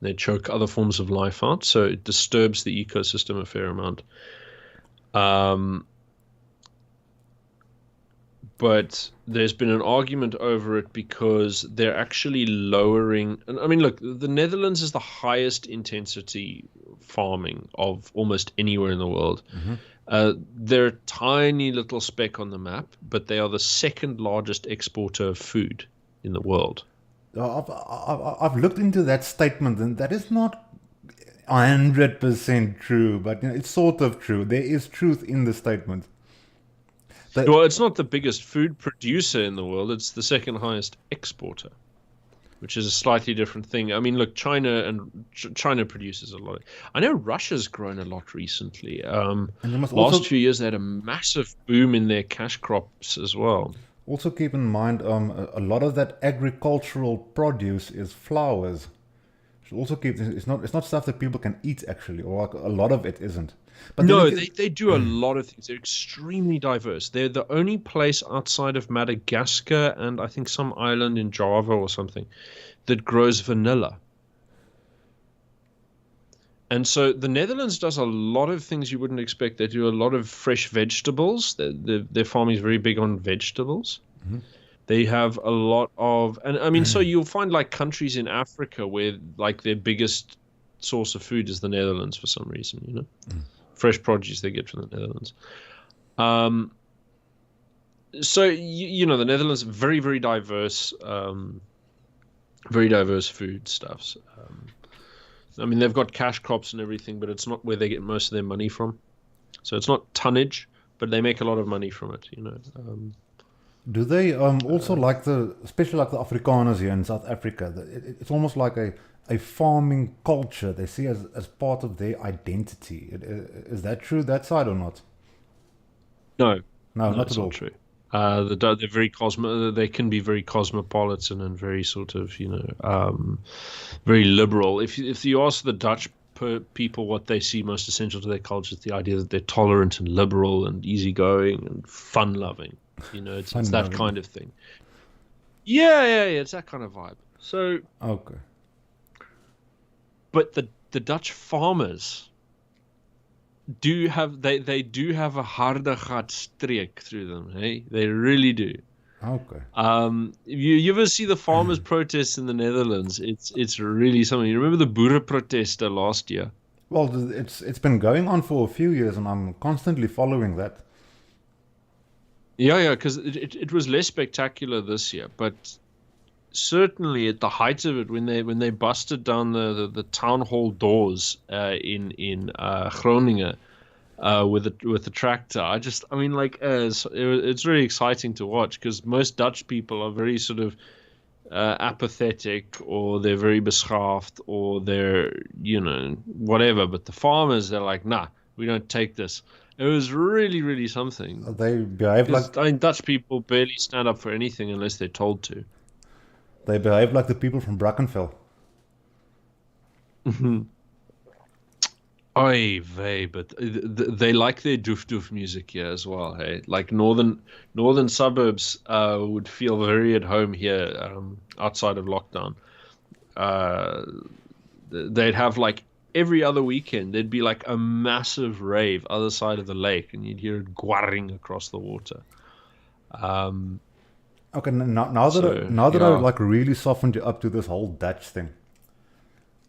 They choke other forms of life out, so it disturbs the ecosystem a fair amount. But there's been an argument over it because they're actually lowering. And I mean, look, the Netherlands is the highest intensity farming of almost anywhere in the world. Mm-hmm. They're a tiny little speck on the map, but they are the second largest exporter of food in the world. I've looked into that statement, and that is not 100% true, but it's sort of true. There is truth in the statement. Well, it's not the biggest food producer in the world. It's the second highest exporter, which is a slightly different thing. I mean, look, China produces a lot. I know Russia's grown a lot recently. Last few years, they had a massive boom in their cash crops as well. Also keep in mind, a lot of that agricultural produce is flowers. Also keep it's not stuff that people can eat actually, or like a lot of it isn't. But no, they do a lot of things. They're extremely diverse. They're the only place outside of Madagascar and I think some island in Java or something that grows vanilla. And so the Netherlands does a lot of things you wouldn't expect. They do a lot of fresh vegetables. Their farming is very big on vegetables. Mm-hmm. They have a lot of, and I mean, so you'll find like countries in Africa where like their biggest source of food is the Netherlands for some reason, fresh produce they get from the Netherlands. So, the Netherlands, very, very diverse food stuffs. I mean, they've got cash crops and everything, but it's not where they get most of their money from. So it's not tonnage, but they make a lot of money from it, Do they also especially like the Afrikaners here in South Africa, it's almost like a farming culture they see as part of their identity. Is that true, that side, or not? No, not at all. Not true. They're very they can be very cosmopolitan and very sort of, very liberal. If you ask the Dutch people what they see most essential to their culture, it's the idea that they're tolerant and liberal and easygoing and fun-loving. It's that kind of thing. Yeah, it's that kind of vibe. So okay. But the Dutch farmers do have they do have a harde streak through them, hey? They really do. Okay. You ever see the farmers' protests in the Netherlands? It's really something. You remember the boerenproteste last year? Well, it's been going on for a few years, and I'm constantly following that. Yeah, because it was less spectacular this year, but certainly at the height of it, when they busted down the town hall doors in Groningen with the tractor, I mean, like, it's really exciting to watch because most Dutch people are very sort of apathetic, or they're very beschaafd, or they're, whatever. But the farmers, they're like, nah, we don't take this. It was really, really something. They behave like I mean, Dutch people barely stand up for anything unless they're told to. they behave like the people from Brackenfell. Oy vey, but they like their doof doof music here as well. Hey, like northern suburbs would feel very at home here outside of lockdown. They'd have like every other weekend there'd be like a massive rave other side of the lake, and you'd hear it guarring across the water. Okay, now that I like really softened you up to this whole Dutch thing.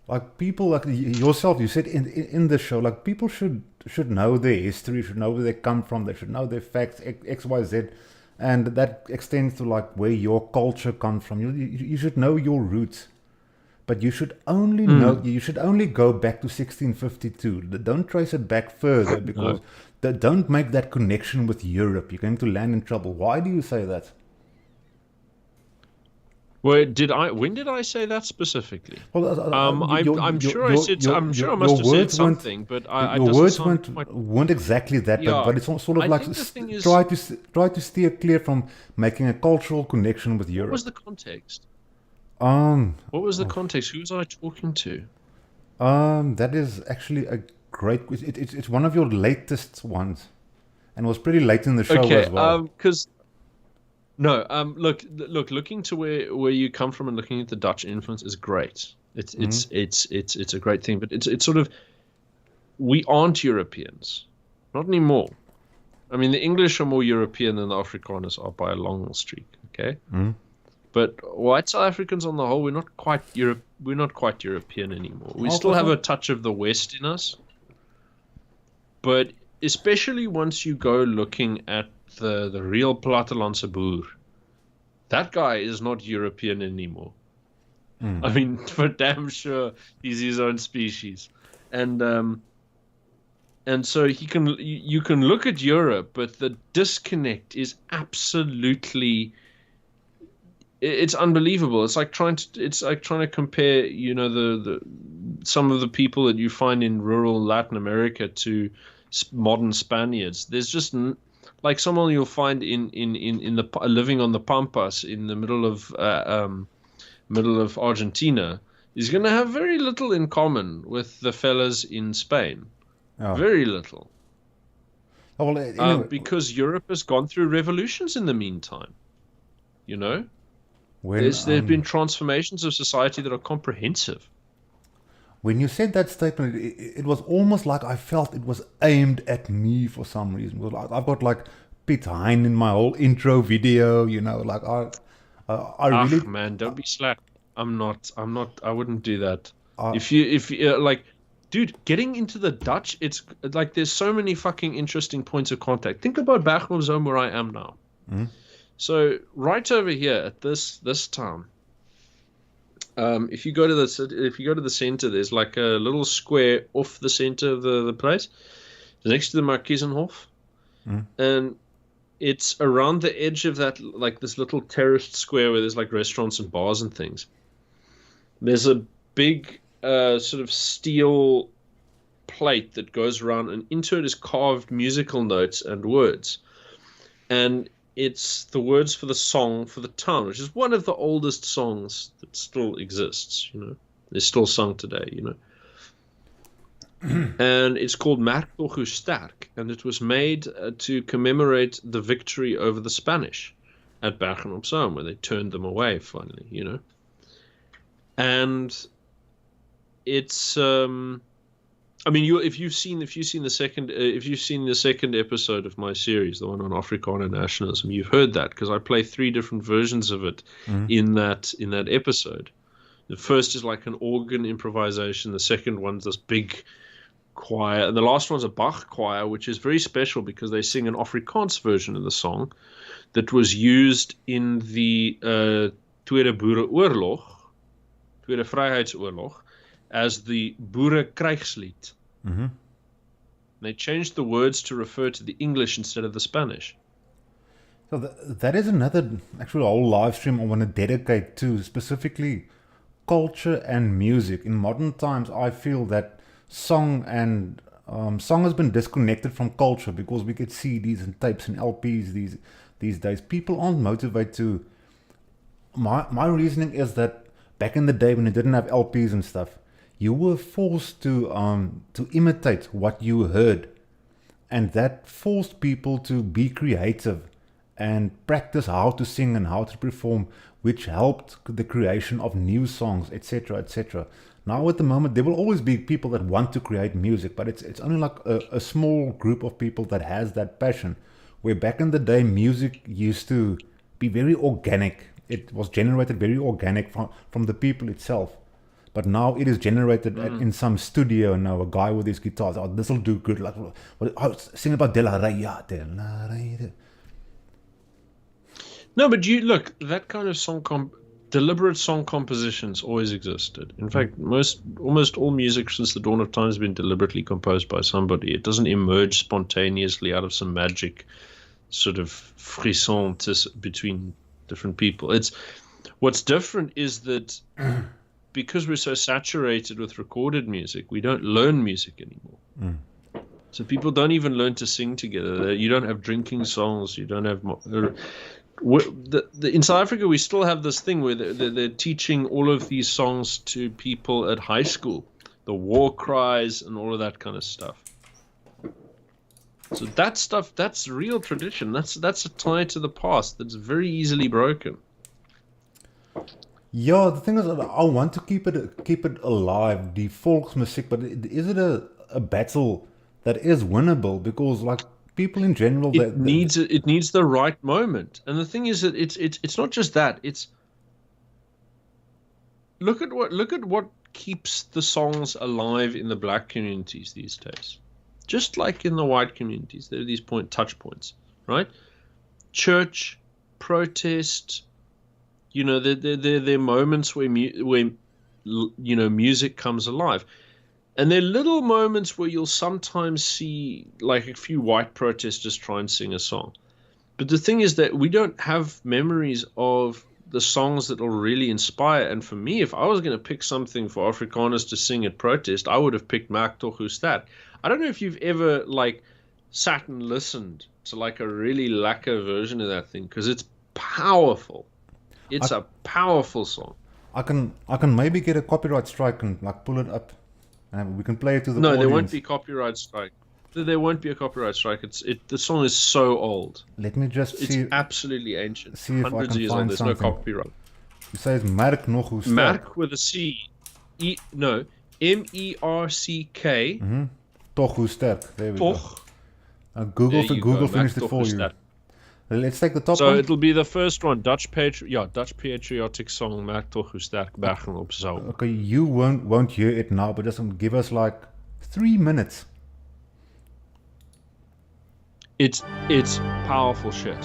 Like people like yourself, you said in the show, like people should know their history, should know where they come from, they should know their facts, X, Y, Z, and that extends to like where your culture comes from. You should know your roots, but you should only know. You should only go back to 1652. Don't trace it back further because don't make that connection with Europe. You're going to land in trouble. Why do you say that? Well, when did I say that specifically? Well, I'm sure I said. I'm sure I must have said something, but your words weren't exactly that. Yeah, but it's sort of like try to steer clear from making a cultural connection with Europe. What was the context? What was the context? Who was I talking to? That is actually a great. It's one of your latest ones, and it was pretty late in the show as well. Because. No, looking to where you come from and looking at the Dutch influence is great. It's a great thing, but it's sort of, we aren't Europeans, not anymore. I mean, the English are more European than the Afrikaners are by a long streak. Okay, but white South Africans on the whole, we're not quite European anymore. We still have a touch of the West in us, but especially once you go looking at the real Plattelandse boer, that guy is not European anymore. I mean, for damn sure, he's his own species, and so you can look at Europe, but the disconnect is absolutely, it's unbelievable. It's like trying to compare, the some of the people that you find in rural Latin America to modern Spaniards. There's just like someone you'll find in the living on the Pampas in the middle of Argentina is going to have very little in common with the fellas in Spain. Very little. Because Europe has gone through revolutions in the meantime. There've been transformations of society that are comprehensive. When you said that statement, it was almost like I felt it was aimed at me for some reason. I've got like Piet Hein in my whole intro video, like I really. Man, don't be slack. I'm not. I wouldn't do that. If you like, dude, getting into the Dutch, it's like there's so many fucking interesting points of contact. Think about Bergen op Zoom where I am now. So right over here at this town. If you go to the center, there's like a little square off the center of the place, next to the Markiezenhof, and it's around the edge of that, like this little terraced square where there's like restaurants and bars and things. There's a big sort of steel plate that goes around, and into it is carved musical notes and words, and it's the words for the song for the town, which is one of the oldest songs that still exists. It's still sung today. And it's called Merk toch uw sterk, and it was made to commemorate the victory over the Spanish at Bergen op Zoom, where they turned them away finally. And it's I mean, if you've seen the second episode of my series, the one on Afrikaner nationalism, you've heard that because I play 3 different versions of it in that episode. The first is like an organ improvisation. The second one's this big choir, and the last one's a Bach choir, which is very special because they sing an Afrikaans version of the song that was used in the Tweede Boereoorlog, Tweede Vryheidsoorlog, as the Boerekrygslied. Mm-hmm. They changed the words to refer to the English instead of the Spanish. So that is another actual whole live stream I want to dedicate to specifically culture and music. In modern times, I feel that song has been disconnected from culture because we get CDs and tapes and LPs these days. People aren't motivated to. My reasoning is that back in the day when you didn't have LPs and stuff, you were forced to imitate what you heard, and that forced people to be creative and practice how to sing and how to perform, which helped the creation of new songs, etc., etc. Now at the moment, there will always be people that want to create music, but it's only like a small group of people that has that passion. Where back in the day, music used to be very organic. It was generated very organic from the people itself. But now it is generated in some studio. Now a guy with his guitars, oh, this will do good. Like, sing about De La Rey. No, but you look, that kind of deliberate song compositions always existed. In fact, almost all music since the dawn of time has been deliberately composed by somebody. It doesn't emerge spontaneously out of some magic sort of frisson between different people. What's different is that because we're so saturated with recorded music, we don't learn music anymore. So people don't even learn to sing together. You don't have drinking songs. You don't have in South Africa, we still have this thing where they're teaching all of these songs to people at high school, the war cries and all of that kind of stuff. So that stuff, that's real tradition. That's a tie to the past that's very easily broken. Yeah, the thing is, I want to keep it alive, the volksmusiek, but is it a battle that is winnable? Because like people in general, it needs the right moment. And the thing is that it's not just that. It's look at what keeps the songs alive in the black communities these days. Just like in the white communities, there are these touch points, right? Church, protest. You know, there are moments where music comes alive. And there are little moments where you'll sometimes see like a few white protesters try and sing a song. But the thing is that we don't have memories of the songs that will really inspire. And for me, if I was going to pick something for Afrikaners to sing at protest, I would have picked Maak tog hoe sterk. I don't know if you've ever like sat and listened to like a really lekker version of that thing, because it's powerful. It's a powerful song. I can maybe get a copyright strike and like pull it up. And we can play it to the audience. No, there won't be copyright strike. There won't be a copyright strike. The song is so old. Let me just see. It's absolutely ancient. See if Hundreds I can of years find old. There's something. no copyright. You say it's Merk nog hoe sterk. Merk with a C. No, MERCK. Tog hoe sterk. There we go. Google finished it for you. Sterk. Let's take the top So one. it'll be the first one. Dutch patriotic song. Merk tog hoe sterk Bergen op Zout. Okay, you won't hear it now, but just give us like 3 minutes. It's powerful shit.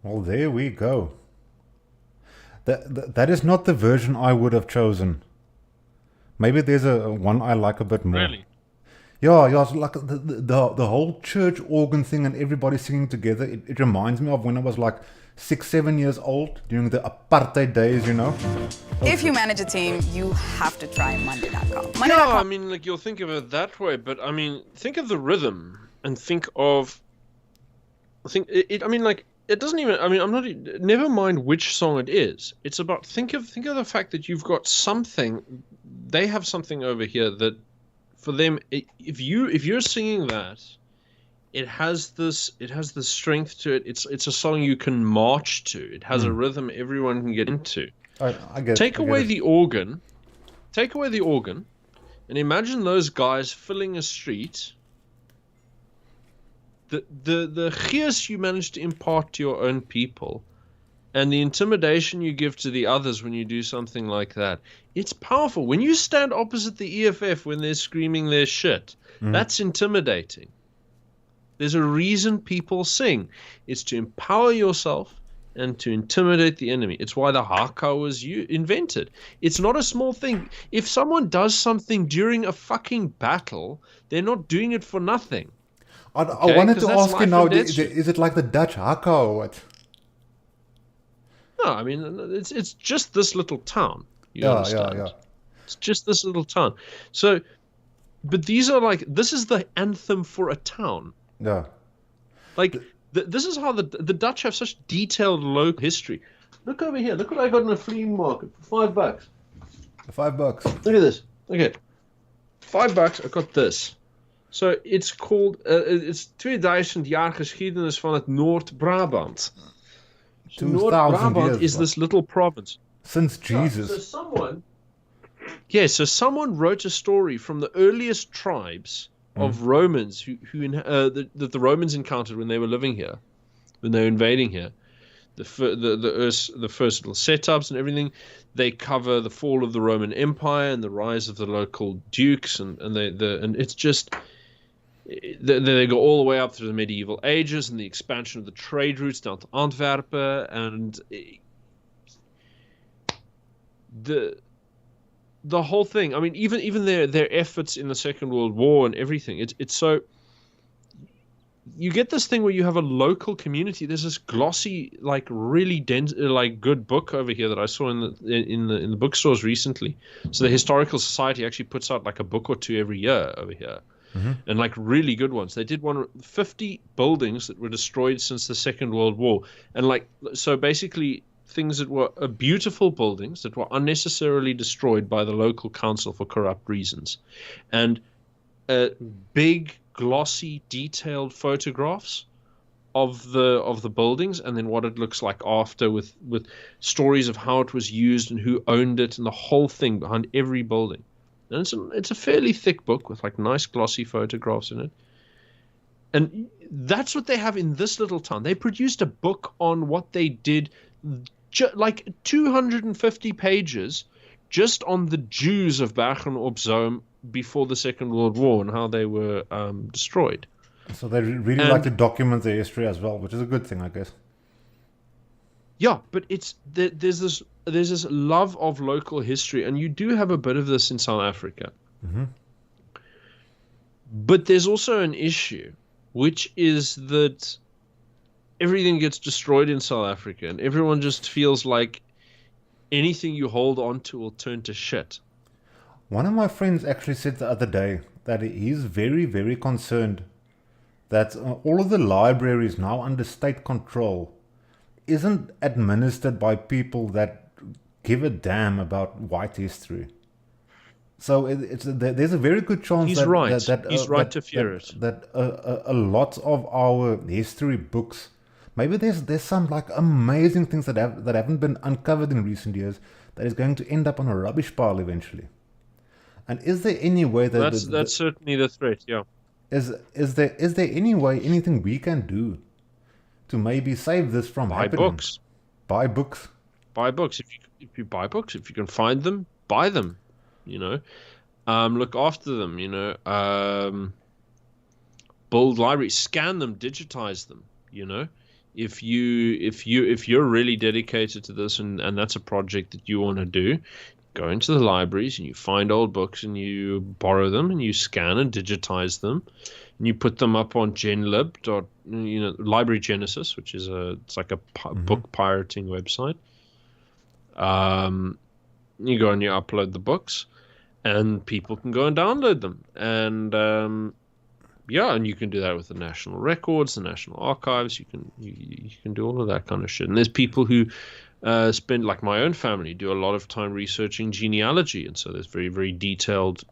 Well, there we go. That is not the version I would have chosen. Maybe there's a one I like a bit more. Really? Yeah, it's like the whole church organ thing and everybody singing together. It reminds me of when I was like 6, 7 years old during the apartheid days, you know. If you manage a team, you have to try Monday.com. Yeah, I mean, like you'll think of it that way, but I mean, think of the rhythm and think of. I mean, like it doesn't even. I mean, I'm not. Never mind which song it is. It's about think of the fact that you've got something. They have something over here that. For them, if you're singing that, it has this strength to it. It's a song you can march to. It has a rhythm everyone can get into. I get. Take away the organ, and imagine those guys filling a street. The gees you manage to impart to your own people, and the intimidation you give to the others when you do something like that. It's powerful. When you stand opposite the EFF when they're screaming their shit, that's intimidating. There's a reason people sing. It's to empower yourself and to intimidate the enemy. It's why the haka was invented. It's not a small thing. If someone does something during a fucking battle, they're not doing it for nothing. I wanted to ask you now, is it like the Dutch haka or what? No, I mean, it's just this little town. You understand? Yeah. It's just this little town. So, but these are like, this is the anthem for a town. Yeah. Like, this is how the Dutch have such detailed local history. Look over here. Look what I got in a flea market for $5. $5. Look at this. Okay. $5, I got this. So, it's called, it's 2000 jaar geschiedenis van het Noord-Brabant. So Noord-Brabant is this little province. Since Jesus. So someone wrote a story from the earliest tribes of Romans that the Romans encountered when they were living here, when they were invading here. The first little setups and everything. They cover the fall of the Roman Empire and the rise of the local dukes, and it's just. They go all the way up through the medieval ages and the expansion of the trade routes down to Antwerp, and the whole thing. I mean, even their efforts in the Second World War and everything. It's so you get this thing where you have a local community. There's this glossy, like really dense, like good book over here that I saw in the bookstores recently. So the Historical Society actually puts out like a book or two every year over here. And like really good ones. They did 50 buildings that were destroyed since the Second World War. And like, so basically things that were beautiful buildings that were unnecessarily destroyed by the local council for corrupt reasons. And big, glossy, detailed photographs of the buildings, and then what it looks like after with stories of how it was used and who owned it and the whole thing behind every building. And it's a fairly thick book with like nice glossy photographs in it. And that's what they have in this little town. They produced a book on what they did, like 250 pages, just on the Jews of Bergen op Zoom before the Second World War and how they were destroyed. So they really like to document their history as well, which is a good thing, I guess. Yeah, but there's this love of local history, and you do have a bit of this in South Africa. But there's also an issue, which is that everything gets destroyed in South Africa, and everyone just feels like anything you hold on to will turn to shit. One of my friends actually said the other day that he's very, very concerned that all of the libraries now under state control isn't administered by people that give a damn about white history. So there's a very good chance he's right to fear it. That a lot of our history books, maybe there's some like amazing things that haven't been uncovered in recent years that is going to end up on a rubbish pile eventually. And is there any way that that's certainly the threat? Yeah. Is there any way, anything we can do to maybe save this from happening? Buy books. If you buy books, if you can find them, buy them. You know, look after them. You know, build libraries, scan them, digitize them. You know, if you're really dedicated to this and that's a project that you want to do, go into the libraries and you find old books and you borrow them and you scan and digitize them and you put them up on genlib. Library Genesis, which is it's like a book pirating website. You go and you upload the books, and people can go and download them. And and you can do that with the National Records, the National Archives. You can do all of that kind of shit. And there's people who spend, like my own family, do a lot of time researching genealogy, and so there's very, very detailed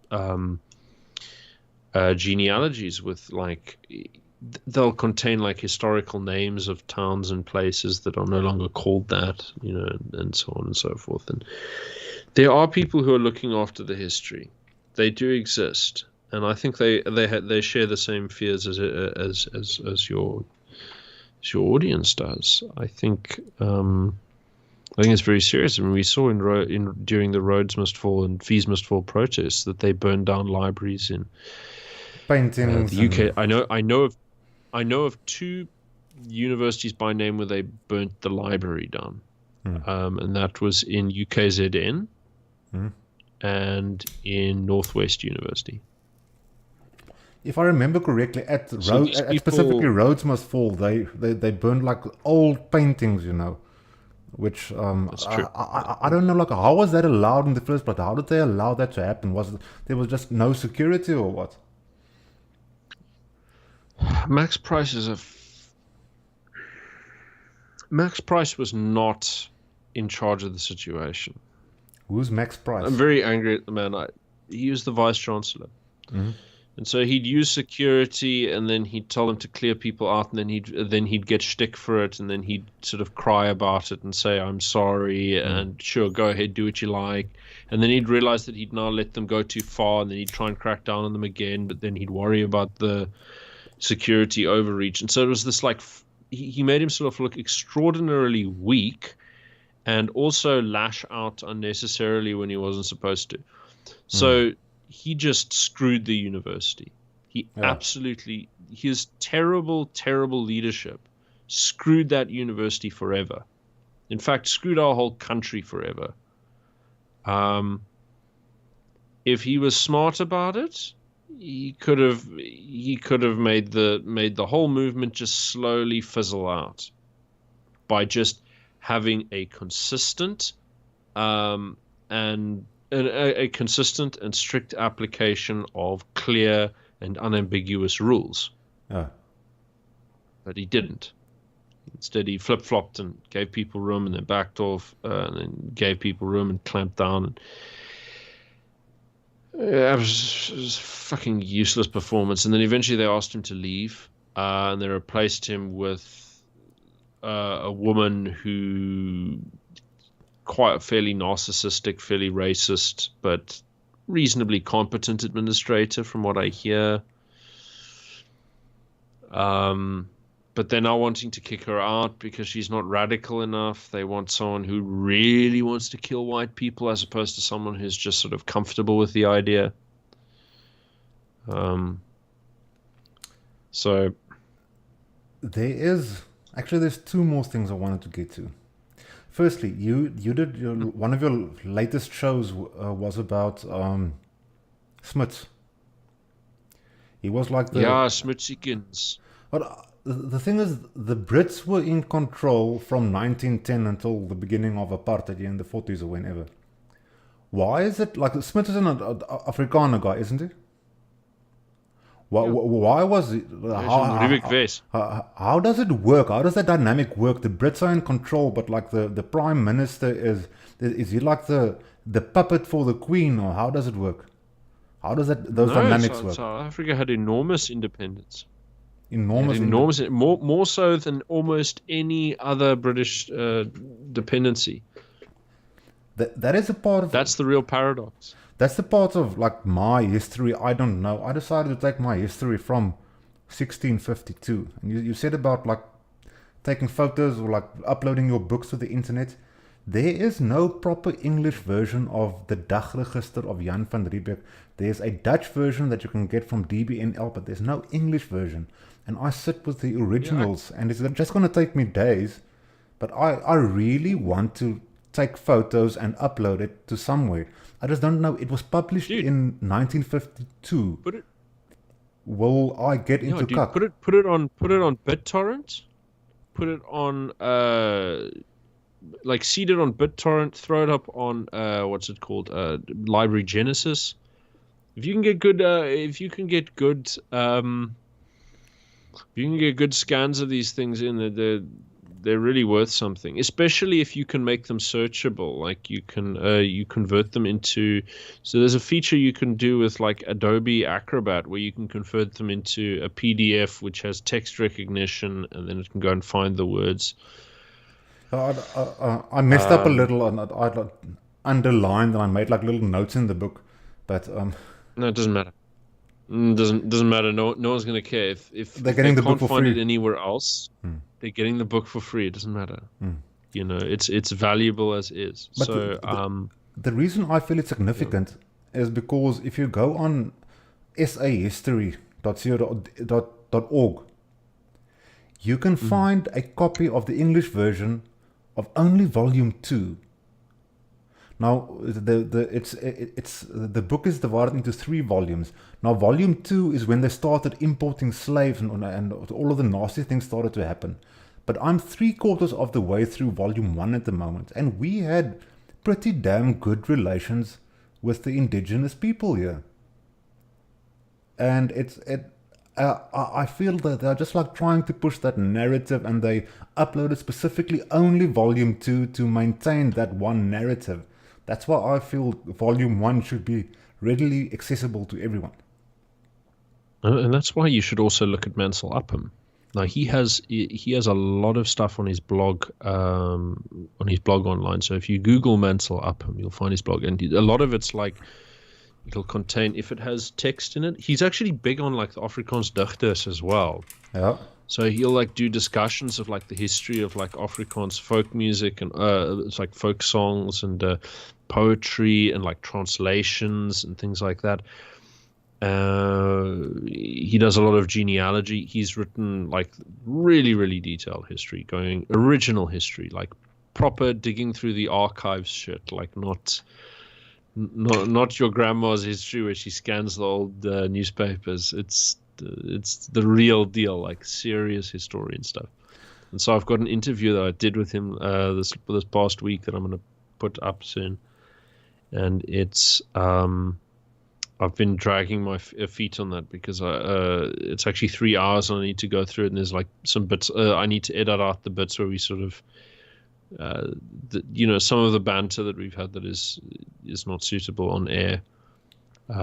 genealogies with they'll contain like historical names of towns and places that are no longer called that, and so on and so forth. And there are people who are looking after the history. They do exist, and I think they share the same fears as your audience does. I think it's very serious. I mean, we saw during the Rhodes Must Fall and Fees Must Fall protests that they burned down libraries in paintings. The UK. I know of two universities by name where they burnt the library down, and that was in UKZN and in Northwest University. If I remember correctly, specifically Rhodes Must Fall, they burned like old paintings, which That's true. I don't know, how was that allowed in the first place? How did they allow that to happen? There was just no security or what? Max Price Max Price was not in charge of the situation. Who's Max Price? I'm very angry at the man. He was the vice chancellor, and so he'd use security, and then he'd tell them to clear people out, and then he'd get shtick for it, and then he'd sort of cry about it and say, "I'm sorry," and sure, go ahead, do what you like. And then he'd realize that he'd now let them go too far, and then he'd try and crack down on them again, but then he'd worry about the security overreach. And so it was this he made himself look extraordinarily weak and also lash out unnecessarily when he wasn't supposed to. So he just screwed the university. His terrible, terrible leadership screwed that university forever. In fact, screwed our whole country forever. If he was smart about it, he could have made the whole movement just slowly fizzle out by just having a consistent and a consistent and strict application of clear and unambiguous rules. But he didn't. Instead, he flip-flopped and gave people room, and then backed off, and then gave people room and clamped down. And it was a fucking useless performance. And then eventually they asked him to leave, and they replaced him with a woman who, quite a fairly narcissistic, fairly racist, but reasonably competent administrator from what I hear. But they're now wanting to kick her out because she's not radical enough. They want someone who really wants to kill white people as opposed to someone who's just sort of comfortable with the idea. So there's two more things I wanted to get to. Firstly, you did one of your latest shows was about Smuts. He was like Smutsikins. But the thing is, the Brits were in control from 1910 until the beginning of apartheid in the 40s or whenever. Why is it like Smith is an Afrikaner guy, isn't he? Why was it? How does it work? How does that dynamic work? The Brits are in control, but like the prime minister is he like the puppet for the queen, or how does it work? How does those dynamics work? South Africa had enormous independence. Enormous, more so than almost any other British dependency. That is a part of. That's the real paradox. That's the part of like my history. I don't know. I decided to take my history from 1652. And you said about like taking photos or like uploading your books to the internet. There is no proper English version of the Dagregister of Jan van Riebeeck. There's a Dutch version that you can get from DBNL, but there's no English version. and I sit with the originals, and it's just going to take me days. But I really want to take photos and upload it to somewhere. I just don't know. It was published in 1952. Will I get into cuck? Put it on BitTorrent. Put it on seed it on BitTorrent. Throw it up on what's it called? Library Genesis. If you can get good, scans of these things they're really worth something, especially if you can make them searchable. Like you convert them into, so there's a feature you can do with like Adobe Acrobat where you can convert them into a PDF which has text recognition, and then it can go and find the words. I messed up a little, and I underlined, and I made like little notes in the book, but no, it doesn't matter. Doesn't matter. No one's gonna care if they're getting the book for free. Can't find it anywhere else. They're getting the book for free. It doesn't matter. You know, it's valuable as is. But so the reason I feel it's significant is because if you go on sahistory.co.org, you can find a copy of the English version of only volume 2. Now the book is divided into 3 volumes. Now volume 2 is when they started importing slaves and all of the nasty things started to happen. But I'm 3/4 of the way through volume 1 at the moment, and we had pretty damn good relations with the indigenous people here. And I feel that they're just like trying to push that narrative, and they uploaded specifically only volume 2 to maintain that one narrative. That's why I feel volume 1 should be readily accessible to everyone. And that's why you should also look at Mansell Upham. Now he has a lot of stuff on his blog online. So if you Google Mansell Upham, you'll find his blog, and a lot of it's like it'll contain, if it has text in it. He's actually big on like the Afrikaans digters as well. Yeah. So he'll like do discussions of like the history of like Afrikaans folk music, and it's like folk songs and poetry and like translations and things like that. He does a lot of genealogy. He's written like really, really detailed history, original history, like proper digging through the archives shit, like not your grandma's history where she scans the old newspapers. It's the real deal, like serious historian stuff. And so I've got an interview that I did with him this past week that I'm going to put up soon, and it's I've been dragging my feet on that because it's actually 3 hours and I need to go through it, and there's like some bits I need to edit out the bits where we sort of some of the banter that we've had that is not suitable on air. Like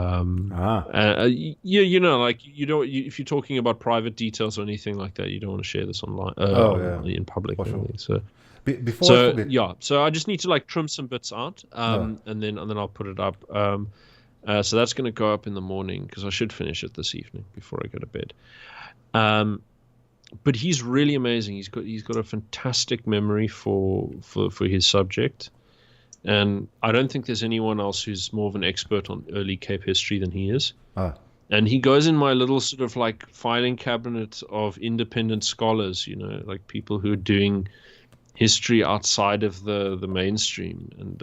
if you're talking about private details or anything like that, you don't want to share this online in public. Sure. So before I forget. So I just need to like trim some bits out, and then I'll put it up. So that's going to go up in the morning because I should finish it this evening before I go to bed. But he's really amazing. He's got a fantastic memory for his subject. And I don't think there's anyone else who's more of an expert on early Cape history than he is. And he goes in my little sort of like filing cabinet of independent scholars, like people who are doing history outside of the mainstream. And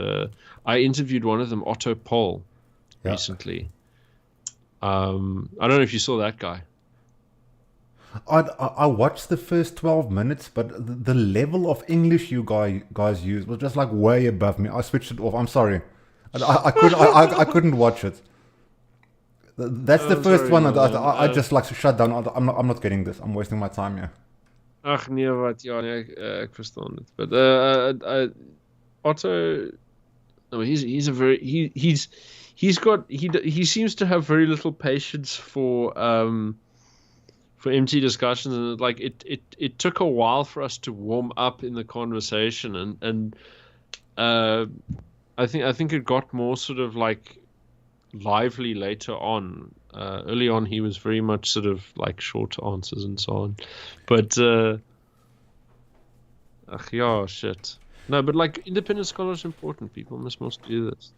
I interviewed one of them, Otto Pohl, recently. I don't know if you saw that guy. I watched the first 12 minutes, but the level of English you guys use was just like way above me. I switched it off. I'm sorry. I couldn't watch it. That's the first one that I just like shut down. I'm not getting this. I'm wasting my time here. Ach nee, wat ek verstaan dit. But Otto, no, he seems to have very little patience for empty discussions, and like it took a while for us to warm up in the conversation, and I think it got more sort of like lively later on. Early on he was very much sort of like short answers and so on, but shit. No, but like independent scholars are important. People must do this.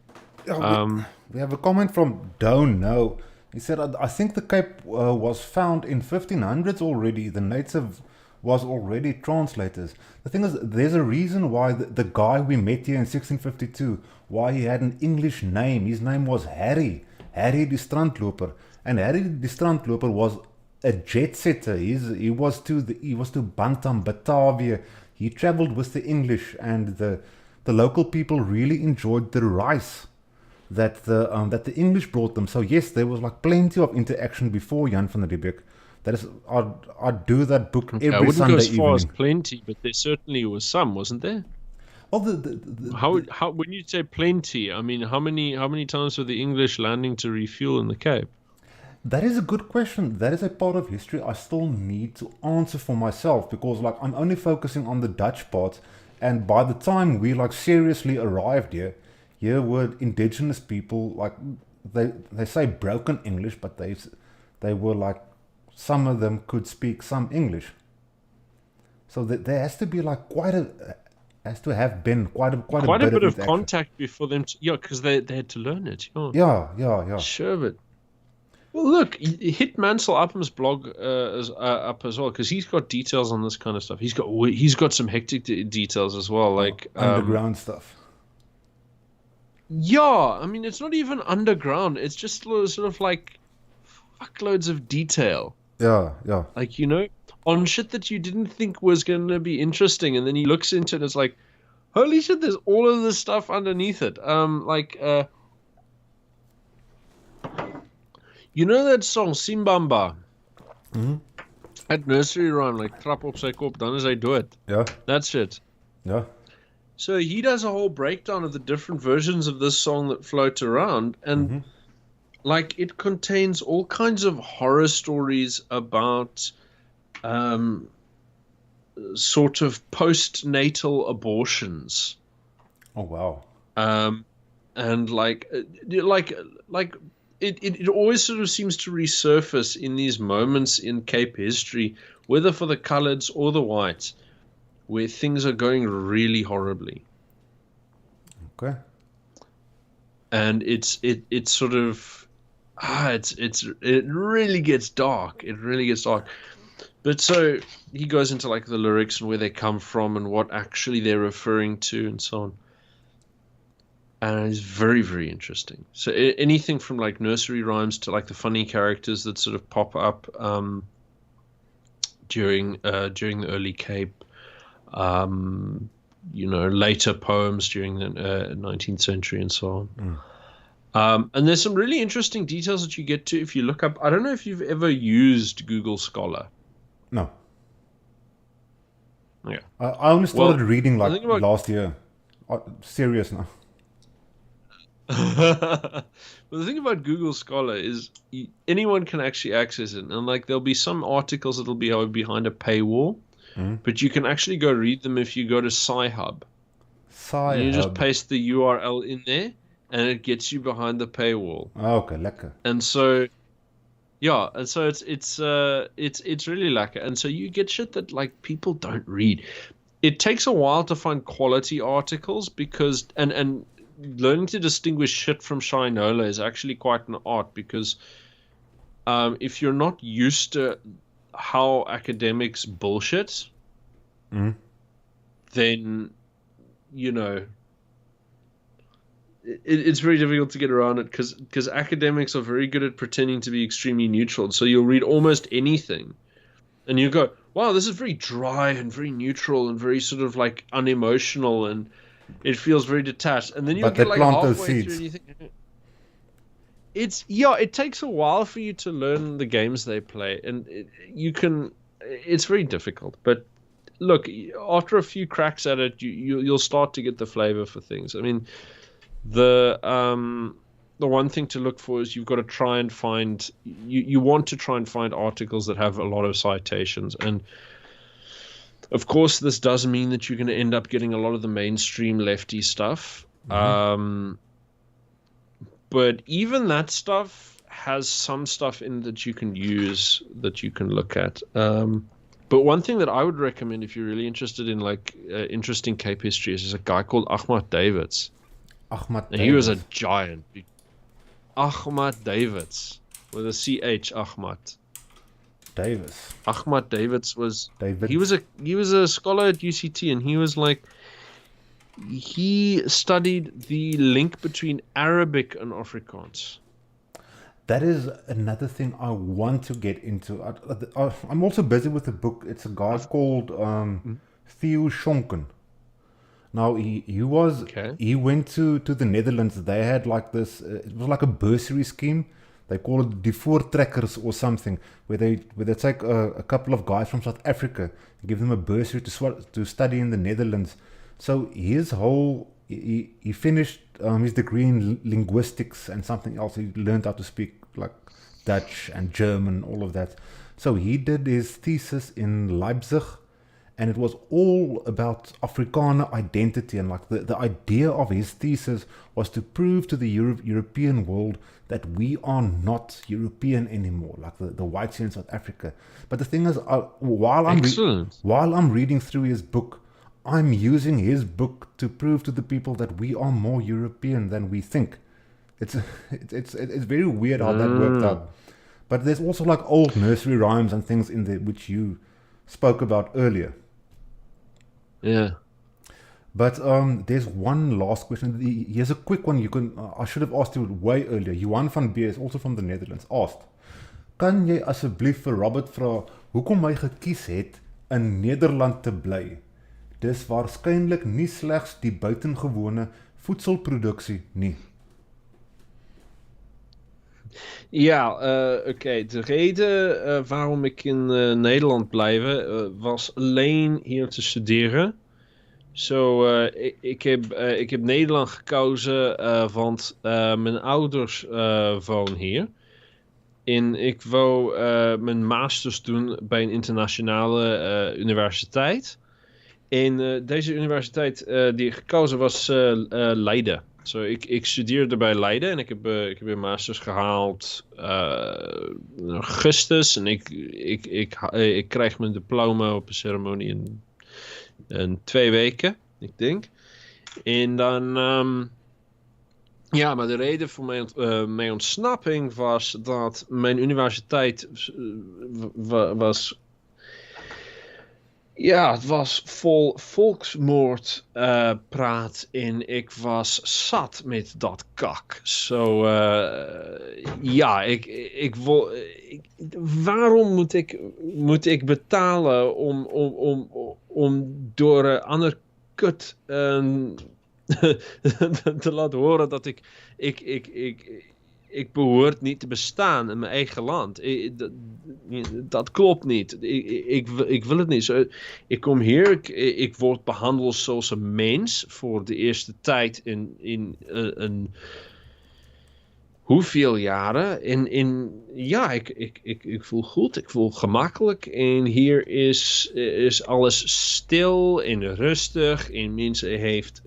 We have a comment from Don't Know. He said, I think the Cape was found in 1500s already. The native was already translators. The thing is, there's a reason why the guy we met here in 1652, why he had an English name. His name was Harry die Strandloper. And Harry die Strandloper was a jet setter. He was to Bantam, Batavia. He traveled with the English, and the local people really enjoyed the rice that the English brought them. So yes, there was like plenty of interaction before Jan van Riebeeck. That is, I'd do that book every I wouldn't Sunday go as far as evening. plenty, but there certainly was some, wasn't there? Well, How when you say plenty, I mean how many times were the English landing to refuel in the Cape? that is a good question. That is a part of history I still need to answer for myself, because like I'm only focusing on the Dutch part, and by the time we like seriously arrived here were indigenous people, like they say broken English, but they were like, some of them could speak some English. So there has to be like has to have been quite a Quite bit a bit of interaction. contact before them. Because they had to learn it. Yeah. Sure, but well, look, hit Mansell Upham's blog up as well, because he's got details on this kind of stuff. He's got some hectic details as well, like Underground stuff. Yeah, I mean, it's not even underground. It's just sort of like fuckloads of detail. Yeah. Like, on shit that you didn't think was going to be interesting, and then he looks into it and it's like, holy shit, there's all of this stuff underneath it. You know that song Simbamba? Mm-hmm. That nursery rhyme, like trap op sy kop, dan is hy dood. Yeah. That shit. Yeah. So he does a whole breakdown of the different versions of this song that float around, and like it contains all kinds of horror stories about sort of postnatal abortions. Oh wow. And it always sort of seems to resurface in these moments in Cape history, whether for the coloreds or the whites, where things are going really horribly. Okay. And it's sort of it really gets dark. It really gets dark. But so he goes into like the lyrics and where they come from and what actually they're referring to and so on. And it's very, very interesting. So anything from like nursery rhymes to like the funny characters that sort of pop up during the early Cape, later poems during the 19th century and so on. And there's some really interesting details that you get to if you look up. I don't know if you've ever used Google Scholar. No. Yeah. I only started reading like last year. Serious now. Well, the thing about Google Scholar is anyone can actually access it, and like there'll be some articles that'll be behind a paywall, but you can actually go read them if you go to Sci-Hub. And you just paste the URL in there, and it gets you behind the paywall. Okay, lekker. And so, yeah, and so it's really lekker, and so you get shit that like people don't read. It takes a while to find quality articles because and learning to distinguish shit from Shinola is actually quite an art, because if you're not used to how academics bullshit, then it's very difficult to get around it, because academics are very good at pretending to be extremely neutral. So you'll read almost anything and you go, wow, this is very dry and very neutral and very sort of like unemotional, and it feels very detached. And then you get like halfway through and you think, it takes a while for you to learn the games they play, and it's very difficult. But look, after a few cracks at it, you'll start to get the flavor for things. I mean, the one thing to look for is you've got to try and find, you want to try and find articles that have a lot of citations. And of course, this does mean that you're going to end up getting a lot of the mainstream lefty stuff. But even that stuff has some stuff in that you can use, that you can look at. But one thing that I would recommend if you're really interested in like interesting Cape history is a guy called Ahmad Davids. And he was a giant. Ahmad Davids. with a CH, Ahmad. Davis. Ahmad Davids was David. he was a scholar at UCT, and he was like, he studied the link between Arabic and Afrikaans. That is another thing I want to get into. I'm also busy with a book. It's a guy called Theo Schonken. Now he went to the Netherlands. They had like this. It was like a bursary scheme. They call it the voortrekkers or something, where they take a couple of guys from South Africa, give them a bursary to study in the Netherlands. So his whole he finished his degree in linguistics and something else. He learned how to speak like Dutch and German, all of that. So he did his thesis in Leipzig, and it was all about Afrikaner identity, and like the idea of his thesis was to prove to the European world that we are not European anymore, like the whites in South Africa. But the thing is, while I'm reading through his book, I'm using his book to prove to the people that we are more European than we think. It's very weird how that worked out. But there's also like old nursery rhymes and things in there which you spoke about earlier. Yeah. But there's one last question. Here's a quick one. I should have asked you way earlier. Johan van Beer is also from the Netherlands. Asked, kan jy asseblief vir Robert vra hoekom hy gekies het in Nederland te bly? Dis waarskynlik nie slegs die buitengewone voedselproduksie nie. Ja, oké. De reden waarom ik in Nederland blijf was alleen hier te studeren. Ik heb Nederland gekozen, want mijn ouders wonen hier. En ik wou mijn masters doen bij een internationale universiteit. En deze universiteit die ik gekozen was Leiden. Ik studeerde bij Leiden en ik heb een masters gehaald in augustus. En ik krijg mijn diploma op een ceremonie in 2 weken, ik denk. En dan... maar de reden voor mijn ontsnapping was dat mijn universiteit was... Ja, het was vol volksmoordpraat en ik was zat met dat kak. Waarom moet ik betalen om door een ander kut te laten horen dat ik behoort niet te bestaan in mijn eigen land. Dat klopt niet. Ik wil het niet. Ik kom hier, ik word behandeld zoals een mens voor de eerste tijd in hoeveel jaren. Ik voel goed, ik voel gemakkelijk. En hier is alles stil en rustig. En mensen heeft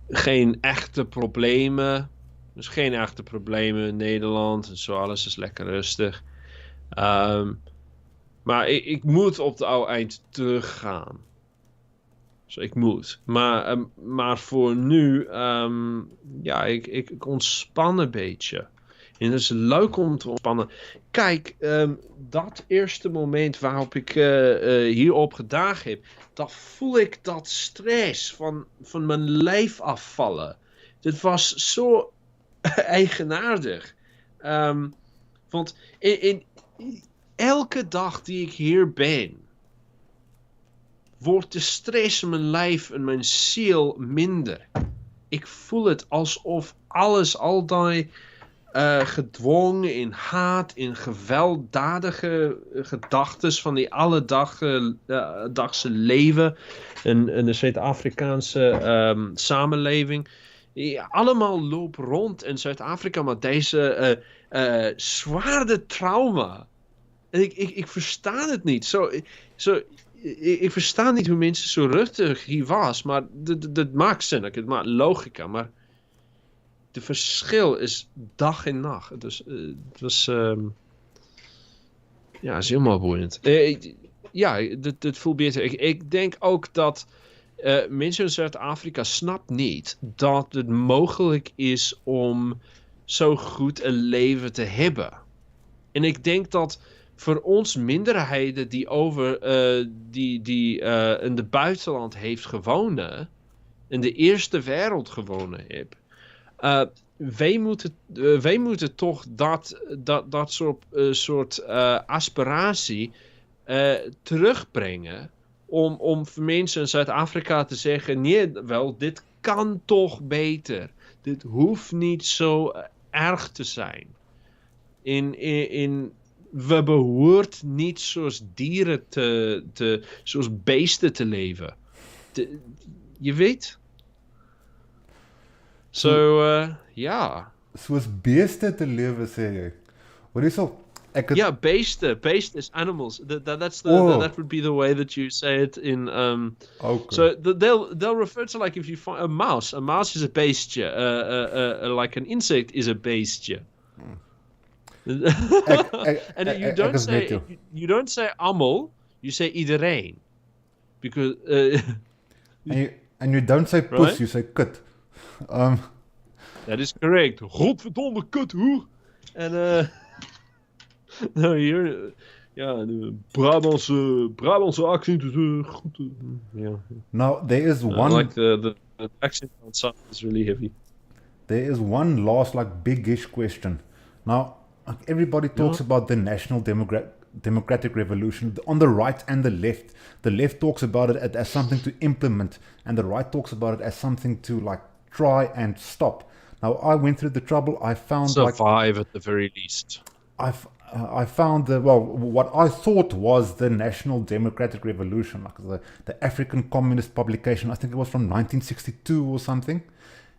geen echte problemen. Dus geen echte problemen in Nederland. En zo, alles is lekker rustig. Maar ik moet op de oude eind teruggaan. Dus ik moet. Maar voor nu, ik ontspan een beetje. En het is leuk om te ontspannen. Kijk, dat eerste moment waarop ik hierop gedaagd heb, dan voel ik dat stress van mijn lijf afvallen. Dit was zo eigenaardig. Want in elke dag die ik hier ben, wordt de stress in mijn lijf en mijn ziel minder. Ik voel het alsof alles al die gedwongen in haat, in gewelddadige gedachten van die alledaagse leven in de Zuid-Afrikaanse samenleving. Allemaal loopt rond in Zuid-Afrika met deze zware trauma. En ik versta het niet. Ik versta niet hoe mensen zo rustig hier was, maar dat maakt zin, het maakt logica, maar de verschil is dag en nacht. Dus het was is helemaal boeiend. Dit voelt beter. Ik denk ook dat mensen in Zuid-Afrika snappen niet dat het mogelijk is om zo goed een leven te hebben. En ik denk dat voor ons minderheden die in het buitenland heeft gewonnen, in de eerste wereld gewonnen heeft, wij moeten toch dat soort aspiratie terugbrengen om voor mensen in Zuid-Afrika te zeggen, nee, wel, dit kan toch beter. Dit hoeft niet zo erg te zijn. We behoort niet zoals dieren zoals beesten te leven. Je weet? Ja. Soos beeste te lewe, sê jy. Hoor hierso. Ja, beesten. Beesten is animals. That would be the way that you say it in. Okay. So they'll refer to, like, if you find a mouse. A mouse is a beestje. Like an insect is a beestje. And you don't say allemaal. You say iedereen. Because. And you don't say puss, right? You say kut. That is correct. Godverdomme kut, hoer. En no, hier, ja, de Brabantse accent is goed. Yeah. Now there is one. Like the accent on South is really heavy. There is one last, like, big-ish question. Now, everybody talks about the national democratic revolution on the right and the left. The left talks about it as something to implement, and the right talks about it as something to, like, try and stop. Now, I went through the trouble. I found survive at the very least. I found what I thought was the National Democratic Revolution, like the African Communist publication. I think it was from 1962 or something,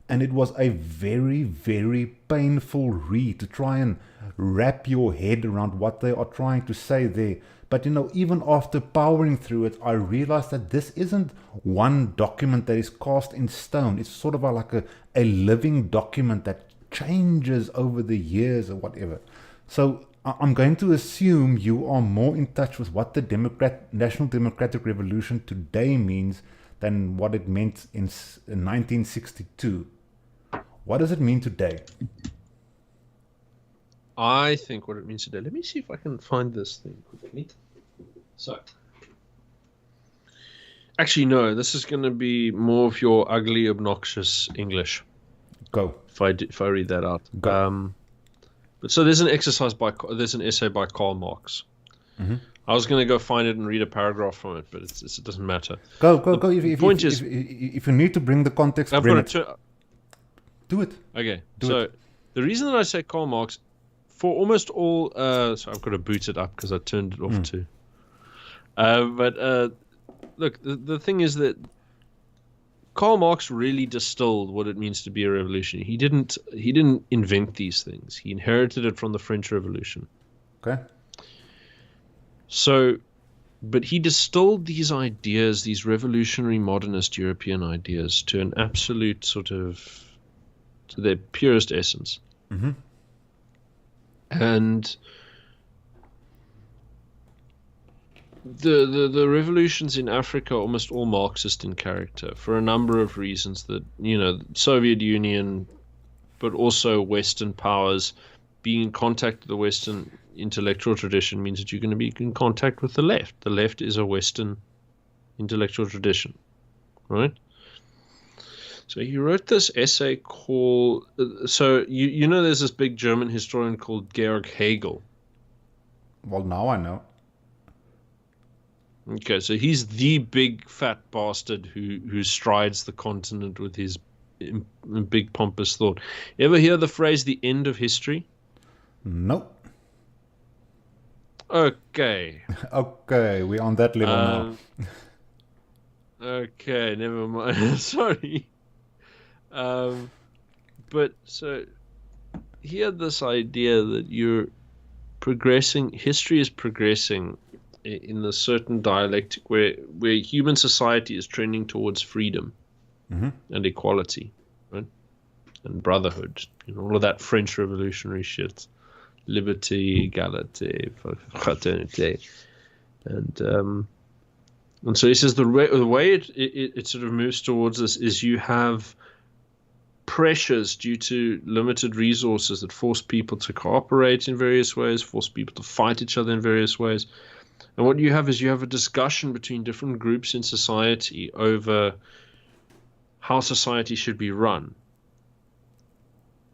and it was a very, very painful read to try and wrap your head around what they are trying to say there. But, you know, even after powering through it, I realized that this isn't one document that is cast in stone. It's sort of like a living document that changes over the years or whatever. So I'm going to assume you are more in touch with what the National Democratic Revolution today means than what it meant in 1962. What does it mean today? I think what it means today. Let me see if I can find this thing quickly. So, actually, no. This is going to be more of your ugly, obnoxious English. Go. If I read that out. Go. But so there's an essay by Karl Marx. Mm-hmm. I was going to go find it and read a paragraph from it, but it doesn't matter. Go. If you need to bring the context, bring it. Do it. Okay. So the reason that I say Karl Marx, for almost all, so I've got to boot it up because I turned it off too. But look, the thing is that Karl Marx really distilled what it means to be a revolutionary. He didn't invent these things. He inherited it from the French Revolution. Okay. So, but he distilled these ideas, these revolutionary modernist European ideas, to an absolute to their purest essence. Mm-hmm. And the revolutions in Africa are almost all Marxist in character for a number of reasons that, you know, Soviet Union, but also Western powers being in contact with the Western intellectual tradition means that you're going to be in contact with the left. The left is a Western intellectual tradition, right? So he wrote this essay called, so you know there's this big German historian called Georg Hegel. Well, now I know. Okay, so he's the big fat bastard who strides the continent with his big pompous thought. You ever hear the phrase "the end of history"? Nope. Okay. Okay, we're on that level now. Okay, never mind. Sorry. But so he had this idea that you're progressing, history is progressing in a certain dialectic where human society is trending towards freedom and equality, right? And brotherhood, you know, all of that French revolutionary shit. Liberty, égalité, fraternité. And so he says the way it sort of moves towards this is you have pressures due to limited resources that force people to cooperate in various ways, force people to fight each other in various ways. And what you have is you have a discussion between different groups in society over how society should be run.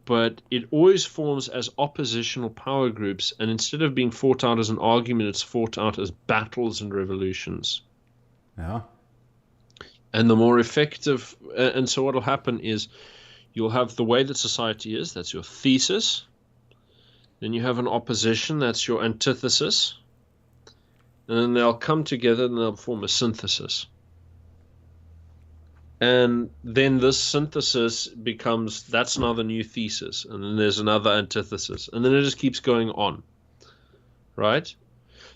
But it always forms as oppositional power groups, and instead of being fought out as an argument, it's fought out as battles and revolutions. Ja. And the more effective, and so what will happen is you'll have the way that society is, that's your thesis. Then you have an opposition, that's your antithesis. And then they'll come together and they'll form a synthesis. And then this synthesis becomes, that's now the new thesis. And then there's another antithesis. And then it just keeps going on. Right?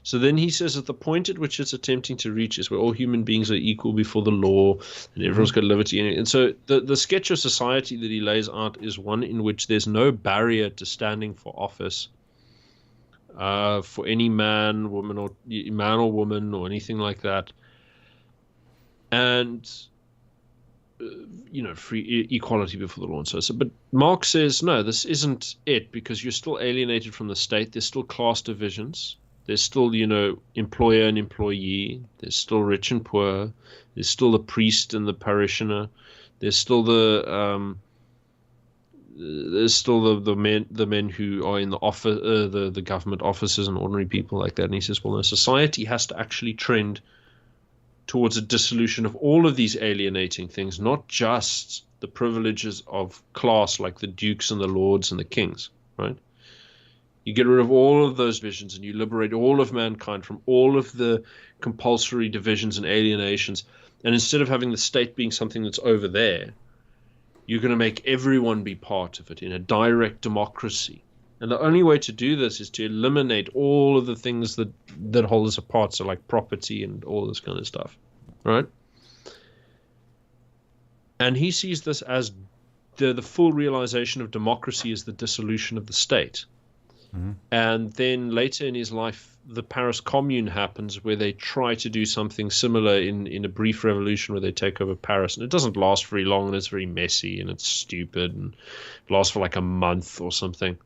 So then he says that the point at which it's attempting to reach is where all human beings are equal before the law and everyone's got liberty. And so the sketch of society that he lays out is one in which there's no barrier to standing for office for any man, woman, or woman or anything like that. And free equality before the law and so. But Marx says, no, this isn't it, because you're still alienated from the state. There's still class divisions. There's still, employer and employee. There's still rich and poor. There's still the priest and the parishioner. There's still the men who are in the office, the government offices, and ordinary people like that. And he says, well, no, society has to actually trend towards a dissolution of all of these alienating things, not just the privileges of class like the dukes and the lords and the kings, right? You get rid of all of those divisions and you liberate all of mankind from all of the compulsory divisions and alienations. And instead of having the state being something that's over there, you're going to make everyone be part of it in a direct democracy. And the only way to do this is to eliminate all of the things that hold us apart, so like property and all this kind of stuff, right? And he sees this as the full realization of democracy is the dissolution of the state. Mm-hmm. And then later in his life, the Paris Commune happens, where they try to do something similar in a brief revolution where they take over Paris. And it doesn't last very long, and it's very messy, and it's stupid, and it lasts for like a month or something.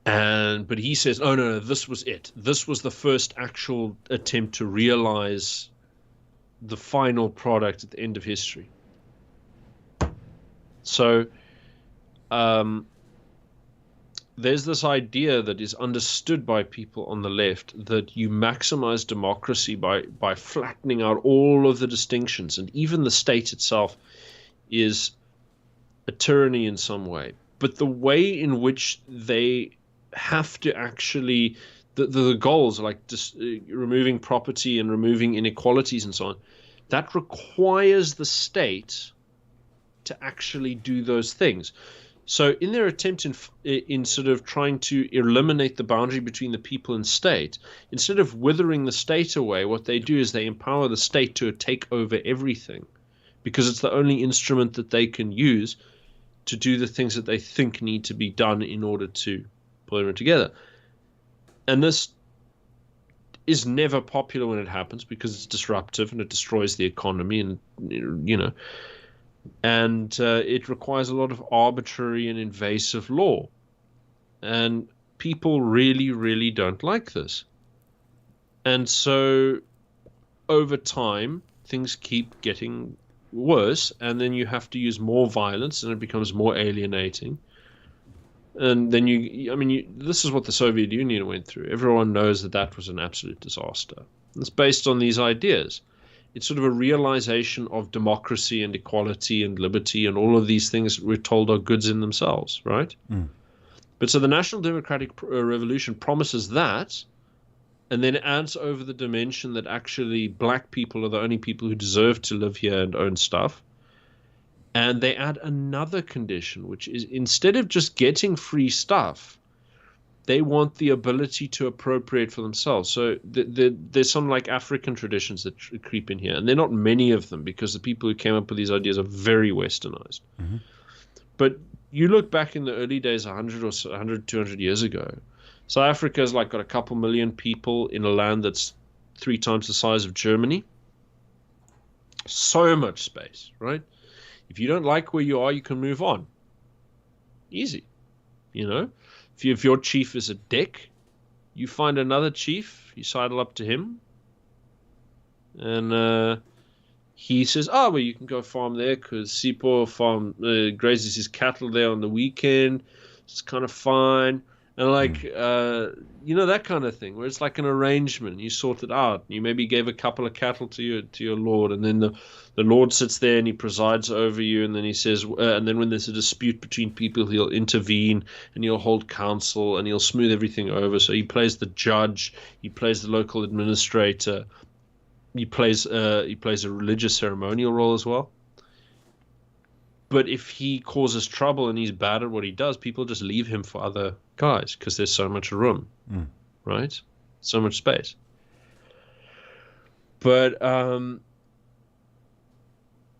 But he says, oh, no, this was it. This was the first actual attempt to realize the final product at the end of history. So there's this idea that is understood by people on the left that you maximize democracy by flattening out all of the distinctions, and even the state itself is a tyranny in some way. But the way in which they have to actually, the goals like just removing property and removing inequalities and so on, that requires the state to actually do those things. So in their attempt in sort of trying to eliminate the boundary between the people and state, instead of withering the state away, what they do is they empower the state to take over everything, because it's the only instrument that they can use to do the things that they think need to be done in order to pull everyone together. And this is never popular when it happens, because it's disruptive and it destroys the economy, and and it requires a lot of arbitrary and invasive law. And people really, really don't like this. And so over time, things keep getting worse, and then you have to use more violence, and it becomes more alienating. And then this is what the Soviet Union went through. Everyone knows that was an absolute disaster. It's based on these ideas. It's sort of a realization of democracy and equality and liberty and all of these things we're told are goods in themselves, right? Mm. But so the National Democratic Revolution promises that, and then adds over the dimension that actually black people are the only people who deserve to live here and own stuff. And they add another condition, which is instead of just getting free stuff, they want the ability to appropriate for themselves. So there's some like African traditions that creep in here, and they're not many of them, because the people who came up with these ideas are very westernized. Mm-hmm. But you look back in the early days, 200 years ago, South Africa's like got a couple million people in a land that's 3 times the size of Germany. So much space, right? If you don't like where you are, you can move on. Easy. You know, if your chief is a dick, you find another chief, you sidle up to him, and he says, oh, well, you can go farm there because Sipo grazes his cattle there on the weekend. It's kind of fine. And like, that kind of thing, where it's like an arrangement. You sort it out. You maybe gave a couple of cattle to your lord, and then the lord sits there and he presides over you, and then he says, and then when there's a dispute between people, he'll intervene and he'll hold counsel and he'll smooth everything over. So he plays the judge, he plays the local administrator, he plays a religious ceremonial role as well. But if he causes trouble and he's bad at what he does, people just leave him for other guys because there's so much room, right? So much space. But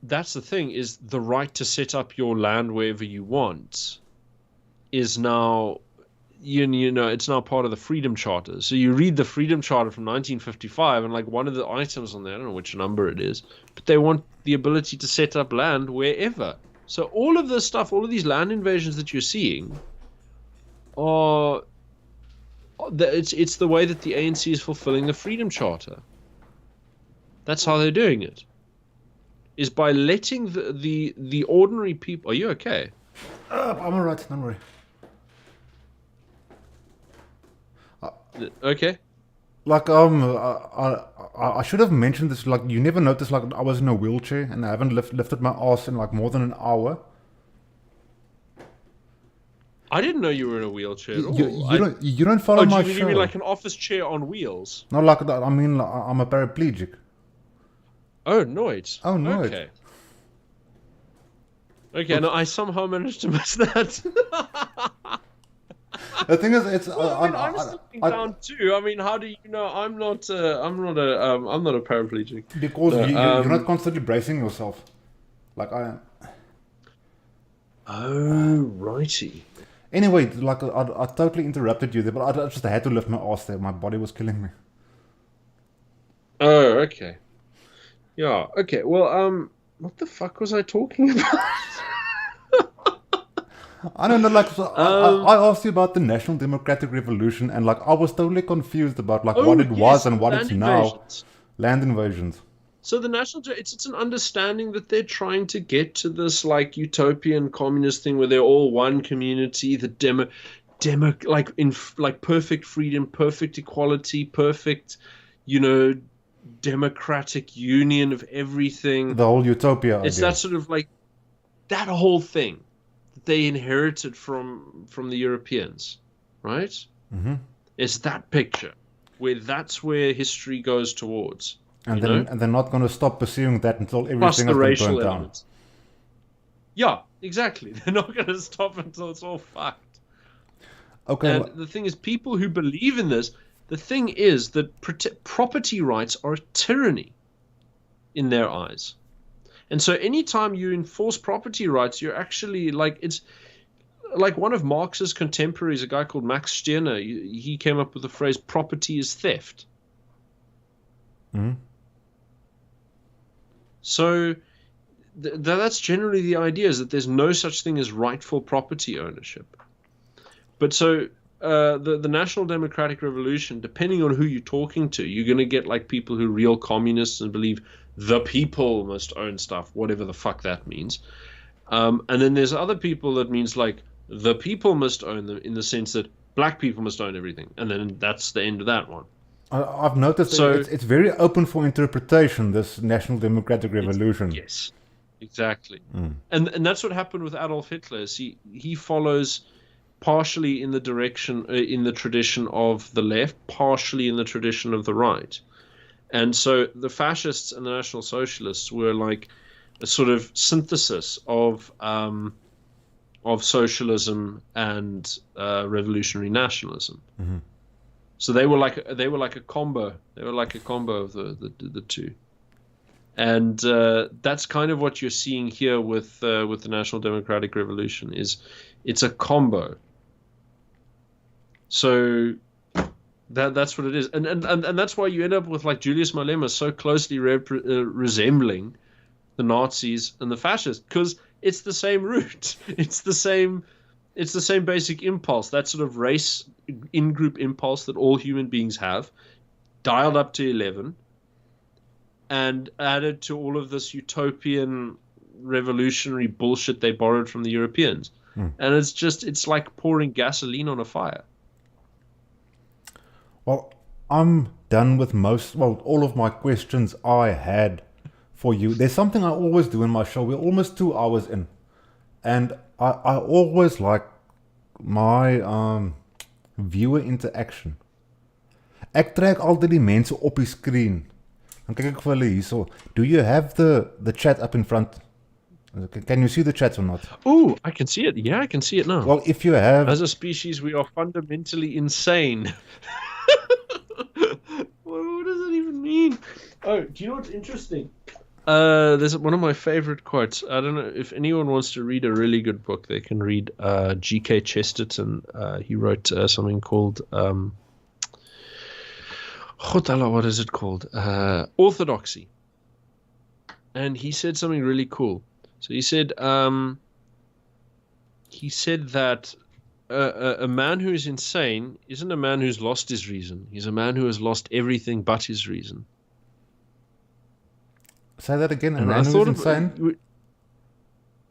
that's the thing, is the right to set up your land wherever you want is now, it's now part of the Freedom Charter. So you read the Freedom Charter from 1955, and like one of the items on there, I don't know which number it is, but they want the ability to set up land wherever. So all of this stuff, all of these land invasions that you're seeing, it's the way that the ANC is fulfilling the Freedom Charter. That's how they're doing it. Is by letting the ordinary people. Are you okay? I'm alright. Don't worry. Okay. Like I should have mentioned this. Like you never noticed. Like I was in a wheelchair and I haven't lifted my ass in like more than an hour. I didn't know you were in a wheelchair at all. You don't follow my show. You mean like an office chair on wheels? No, like I mean like, I'm a paraplegic. Oh, noit. Oh, noit. Okay. Okay, no, I somehow managed to miss that. The thing is, it's. I'm sitting down too. I mean, how do you know I'm not a paraplegic? Because you're not constantly bracing yourself, like I am. Oh, righty. Anyway, like I totally interrupted you there, but I just had to lift my ass there. My body was killing me. Oh, okay. Yeah. Okay. Well, what the fuck was I talking about? I don't know, like, so I asked you about the National Democratic Revolution, and like, I was totally confused about like what it was and what it's now. Land invasions. So the it's an understanding that they're trying to get to this like utopian communist thing where they're all one community, the like perfect freedom, perfect equality, perfect, democratic union of everything. The whole utopia. It's that sort of like that whole thing that they inherited from the Europeans, right? Mm-hmm. It's that picture that's where history goes towards. And they're not going to stop pursuing that until everything has been burnt down. Yeah, exactly. They're not going to stop until it's all fucked. Okay. And the thing is, people who believe in this, the thing is that property rights are a tyranny in their eyes. And so anytime you enforce property rights, you're actually like, it's like one of Marx's contemporaries, a guy called Max Stirner, he came up with the phrase, property is theft. Mm-hmm. So that's generally the idea, is that there's no such thing as rightful property ownership. But so the National Democratic Revolution, depending on who you're talking to, you're going to get like people who are real communists and believe the people must own stuff, whatever the fuck that means. And then there's other people that means like the people must own them in the sense that black people must own everything. And then that's the end of that one. I've noticed it's very open for interpretation, this National Democratic Revolution. Yes, exactly. Mm. And that's what happened with Adolf Hitler. He follows partially in the direction, in the tradition of the left, partially in the tradition of the right. And so the fascists and the National Socialists were like a sort of synthesis of socialism and revolutionary nationalism. Mm-hmm. So they were like a combo. They were like a combo of the two, and that's kind of what you're seeing here with the National Democratic Revolution. It's a combo. So that's what it is, and that's why you end up with like Julius Malema so closely resembling the Nazis and the fascists, because it's the same root. It's the same basic impulse, that sort of race in-group impulse that all human beings have, dialed up to 11, and added to all of this utopian revolutionary bullshit they borrowed from the Europeans. And it's like pouring gasoline on a fire. Well, I'm done with all of my questions I had for you. There's something I always do in my show. We're almost 2 hours in. And I always like my viewer interaction. Ek trek altyd die mense op die screen. Dan kyk ek vir hulle hierso. Do you have the chat up in front? Can you see the chat or not? Oh, I can see it. Yeah, I can see it now. Well, if you have... As a species, we are fundamentally insane. What does that even mean? Oh, do you know what's interesting? There's one of my favorite quotes. I don't know if anyone wants to read a really good book. They can read G.K. Chesterton. He wrote something called what is it called? Orthodoxy. And he said something really cool. So he said that a man who is insane isn't a man who's lost his reason. He's a man who has lost everything but his reason. Say that again. A man who is insane?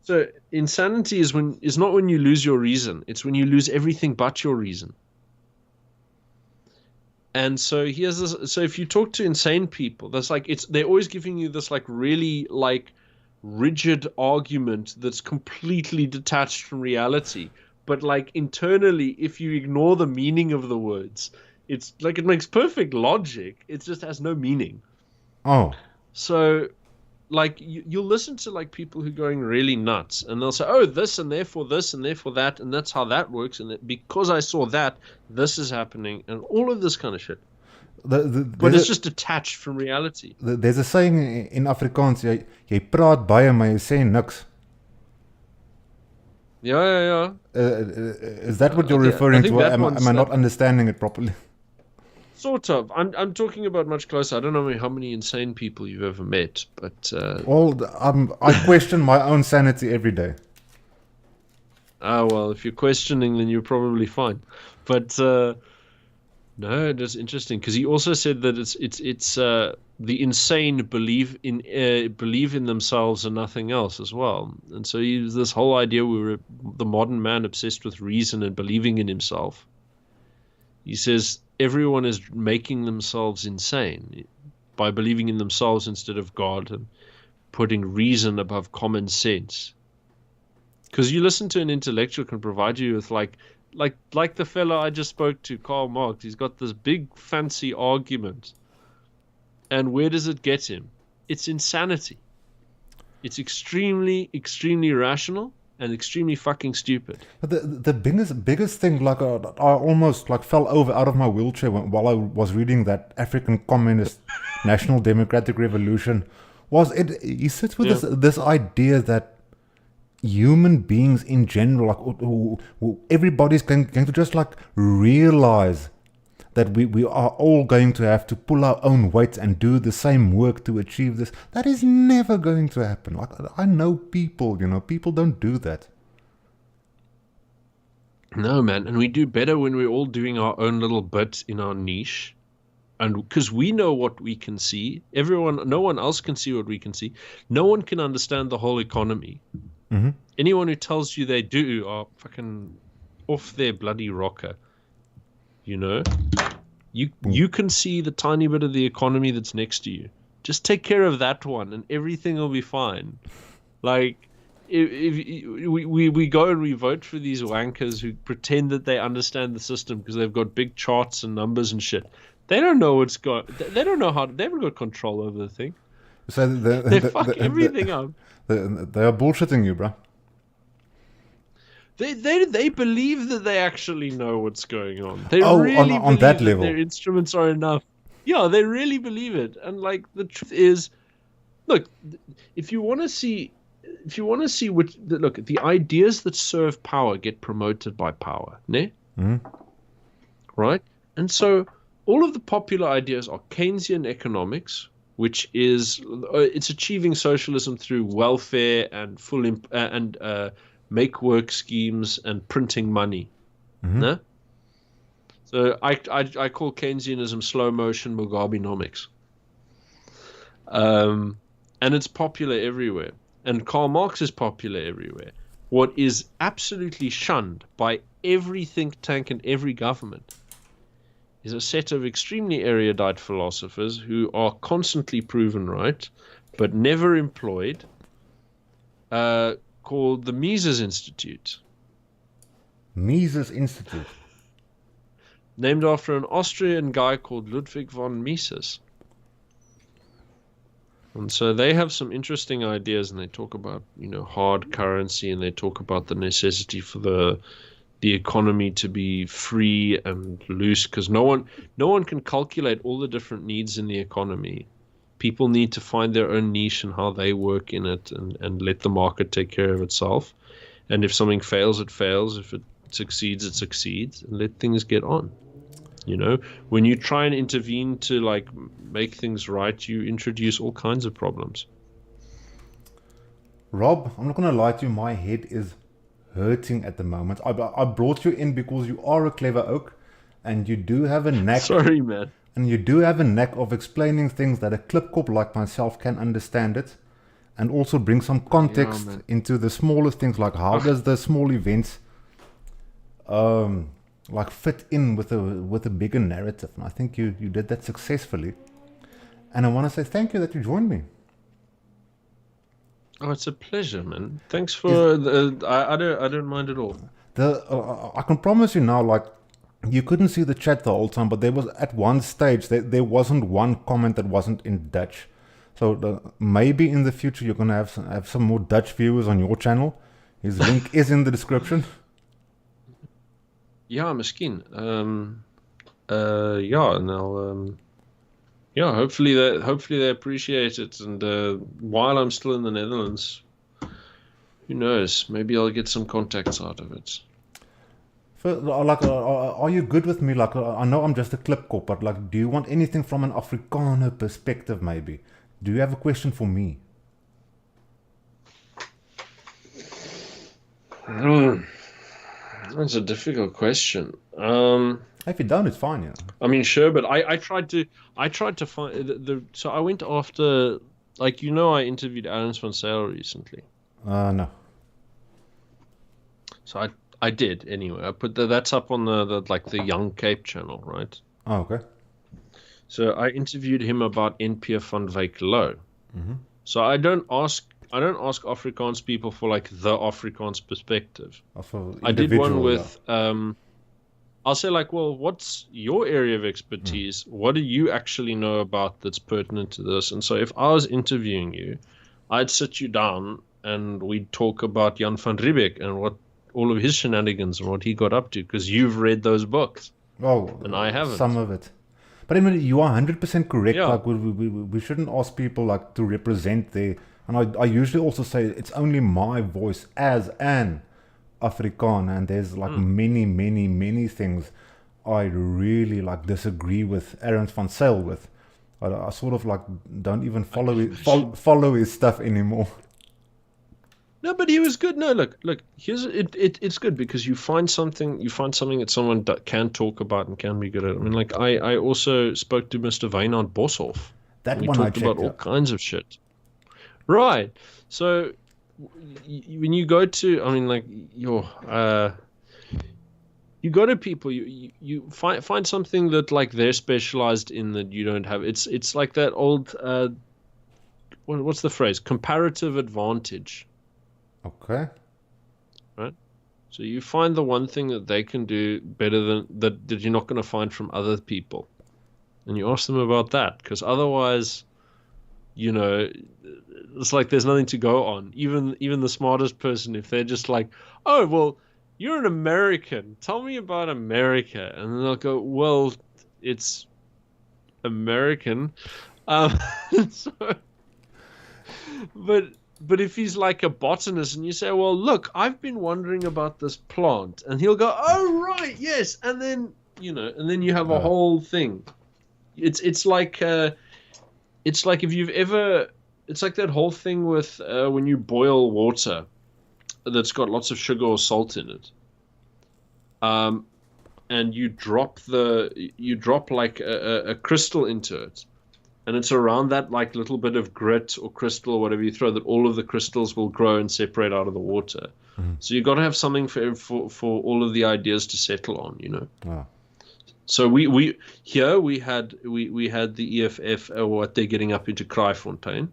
So insanity is not when you lose your reason. It's when you lose everything but your reason. And so he has this. So if you talk to insane people, they're always giving you this like really like rigid argument that's completely detached from reality. But like internally, if you ignore the meaning of the words, it's like it makes perfect logic. It just has no meaning. Oh. So like you'll listen to like people who are going really nuts, and they'll say, oh, this and therefore that, and that's how that works, and because I saw that, this is happening, and all of this kind of shit. But it's just detached from reality. There's a saying in Afrikaans, jy praat baie, maar jy sê niks. Yeah. Is that what you're referring to? Am I not understanding it properly? Sort of. I'm talking about much closer. I don't know how many insane people you've ever met, but I question my own sanity every day. Well, if you're questioning, then you're probably fine. But no, that's interesting because he also said that it's the insane believe in themselves and nothing else as well. And so this whole idea the modern man obsessed with reason and believing in himself. He says everyone is making themselves insane by believing in themselves instead of God and putting reason above common sense. Because you listen to an intellectual can provide you with like the fellow I just spoke to, Karl Marx. He's got this big fancy argument. And where does it get him? It's insanity. It's extremely, extremely rational and extremely fucking stupid. The biggest thing, like I almost like fell over out of my wheelchair while I was reading that African Communist National Democratic Revolution, was he sits with this idea that human beings in general, like everybody's going to just like realize that we are all going to have to pull our own weight and do the same work to achieve this. That is never going to happen. Like I know people, people don't do that. No, man. And we do better when we're all doing our own little bit in our niche. And because we know what we can see, no one else can see what we can see. No one can understand the whole economy. Mm-hmm. Anyone who tells you they do are fucking off their bloody rocker. You can see the tiny bit of the economy that's next to you. Just take care of that one, and everything will be fine. Like, if we go and we vote for these wankers who pretend that they understand the system because they've got big charts and numbers and shit. They don't know what's going. They don't know how. They haven't got control over the thing. So they fuck everything up. They are bullshitting you, bro. They believe that they actually know what's going on. They really on that level, their instruments are enough. Yeah, they really believe it. And like the truth is, look, if you want to see the ideas that serve power get promoted by power, ne? Mm-hmm. Right? And so all of the popular ideas are Keynesian economics, which is it's achieving socialism through welfare and make work schemes and printing money. No? So I call Keynesianism slow motion Mugabenomics. And it's popular everywhere. And Karl Marx is popular everywhere. What is absolutely shunned by every think tank and every government is a set of extremely erudite philosophers who are constantly proven right, but never employed, called the Mises Institute. Mises Institute. Named after an Austrian guy called Ludwig von Mises. And so they have some interesting ideas, and they talk about, hard currency, and they talk about the necessity for the economy to be free and loose, because no one can calculate all the different needs in the economy. People need to find their own niche and how they work in it, and let the market take care of itself. And if something fails, it fails. If it succeeds, it succeeds, and let things get on. When you try and intervene to make things right, you introduce all kinds of problems. Rob, I'm not going to lie to you, my head is hurting at the moment. I brought you in because you are a clever oak, and you do have a knack. Sorry, man. And you do have a knack of explaining things that a Klipkop like myself can understand it, and also bring some context into the smallest things, like how does the small events fit in with a bigger narrative. And I think you did that successfully. And I want to say thank you that you joined me. Oh, it's a pleasure, man. Thanks for I don't mind at all. I can promise you now, you couldn't see the chat the whole time, but there was at one stage there wasn't one comment that wasn't in Dutch. So maybe in the future you're gonna have some more Dutch viewers on your channel. His link is in the description. Ja, miskien. And hopefully they appreciate it. And while I'm still in the Netherlands, who knows? Maybe I'll get some contacts out of it. Are you good with me? I know I'm just a Klipkop, but do you want anything from an Afrikaner perspective? Maybe. Do you have a question for me? That's a difficult question. If you don't, it's fine. Yeah. I mean, sure, but I tried to find so I went after, I interviewed Arends van Zyl recently. No. So I did anyway. I put that's up on the Young Cape channel, right? Oh, okay. So I interviewed him about NP van Wyk Low. Mm-hmm. So I don't ask Afrikaans people for the Afrikaans perspective. I did one with I'll say well, what's your area of expertise? What do you actually know about that's pertinent to this? And so if I was interviewing you, I'd sit you down and we'd talk about Jan van Riebeeck and what all of his shenanigans and what he got up to, because you've read those books. Oh, and I haven't. Some of it. But I mean, you are 100% correct. Yeah. We shouldn't ask people to represent their. And I usually also say it's only my voice as an Afrikaner, and there's many things I really disagree with Arends van Zyl with. I sort of don't even follow his stuff anymore. No, but he was good. No, look. Here's it's good because you find something that someone can talk about and can be good at. I mean, I also spoke to Mr. Wynand Boshoff. We talked about all kinds of shit. Right. So when you go to, you go to people, you find something that they're specialized in that you don't have. It's like that old what's the phrase? Comparative advantage. Okay. Right. So you find the one thing that they can do better than that you're not going to find from other people, and you ask them about that, because otherwise, it's there's nothing to go on. Even the smartest person, if they're just oh, well, you're an American, tell me about America, and then they'll go, well, it's American. But if he's a botanist and you say, well, look, I've been wondering about this plant, and he'll go, oh, right, yes, and then you have a whole thing. It's it's like if you've ever, it's like that whole thing with when you boil water that's got lots of sugar or salt in it. And you drop like a crystal into it, and it's around that like little bit of grit or crystal or whatever you throw, that all of the crystals will grow and separate out of the water. So you've got to have something for all of the ideas to settle on, you know. Ja. So we had the EFF, what they're getting up into Kraaifontein,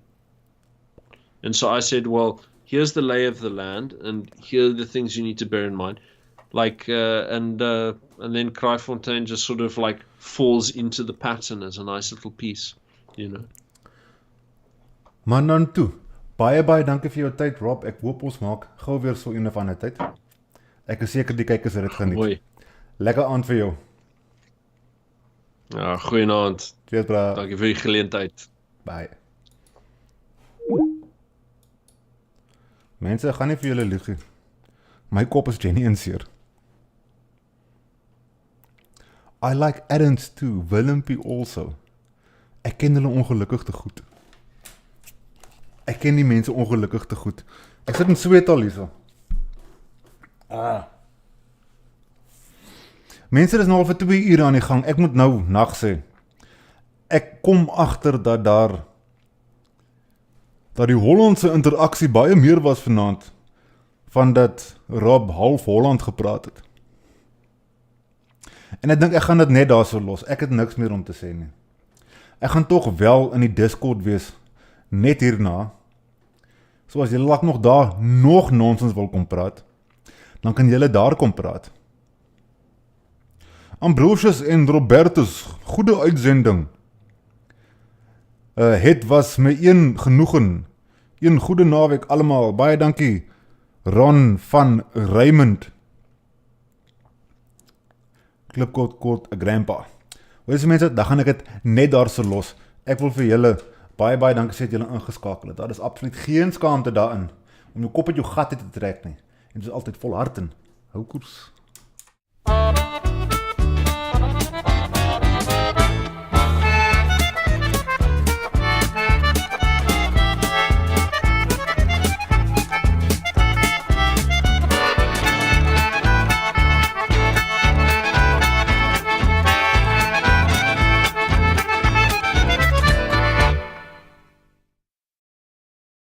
and so I said, well, here's the lay of the land, and here are the things you need to bear in mind, like and then Kraaifontein just sort of like falls into the pattern as a nice little piece, you know. Maar dan toe. Baie dankie vir jou tyd, Rob. Ek hoop ons maak gou weer so een of ander tyd. Ek is seker die kykers het dit geniet. Mooi. Lekker aand vir jou. Ja, goeienaand. Cheers, bra. Dankie vir die geleentheid. Bye. Mense, ek gaan nie vir julle lieg nie. My kop is genuine seer. I like Addams too, Willempie also. Ek ken hulle ongelukkig te goed. Ek ken die mense ongelukkig te goed. Ek sit in sweet al hierso. Mense, is nou al vir 2 ure aan die gang. Ek moet nou nag sê. Ek kom agter dat die Hollandse interaksie baie meer was vanaand van dat Rob half Holland gepraat het. En ek dink ek gaan dit net daar so los. Ek het niks meer om te sê nie. Ek gaan tog wel in die Discord wees net hierna. So as julle dalk nog daar nog nonsens wil kom praat, dan kan julle daar kom praat. Ambrosius en Robertus, goeie uitsending. Het was my een genoegen. Een goeie naweek allemaal. Baie dankie Ron van Raymond. Klipkop kort 'n grandpa. Wees mense, dan gaan ek dit net daar so los. Ek wil vir julle baie dankie sê dat julle ingeskakel het. Daar is absoluut geen skaamte daarin om jou kop uit jou gat te trek nie. En dit is altyd volhard en hou koers.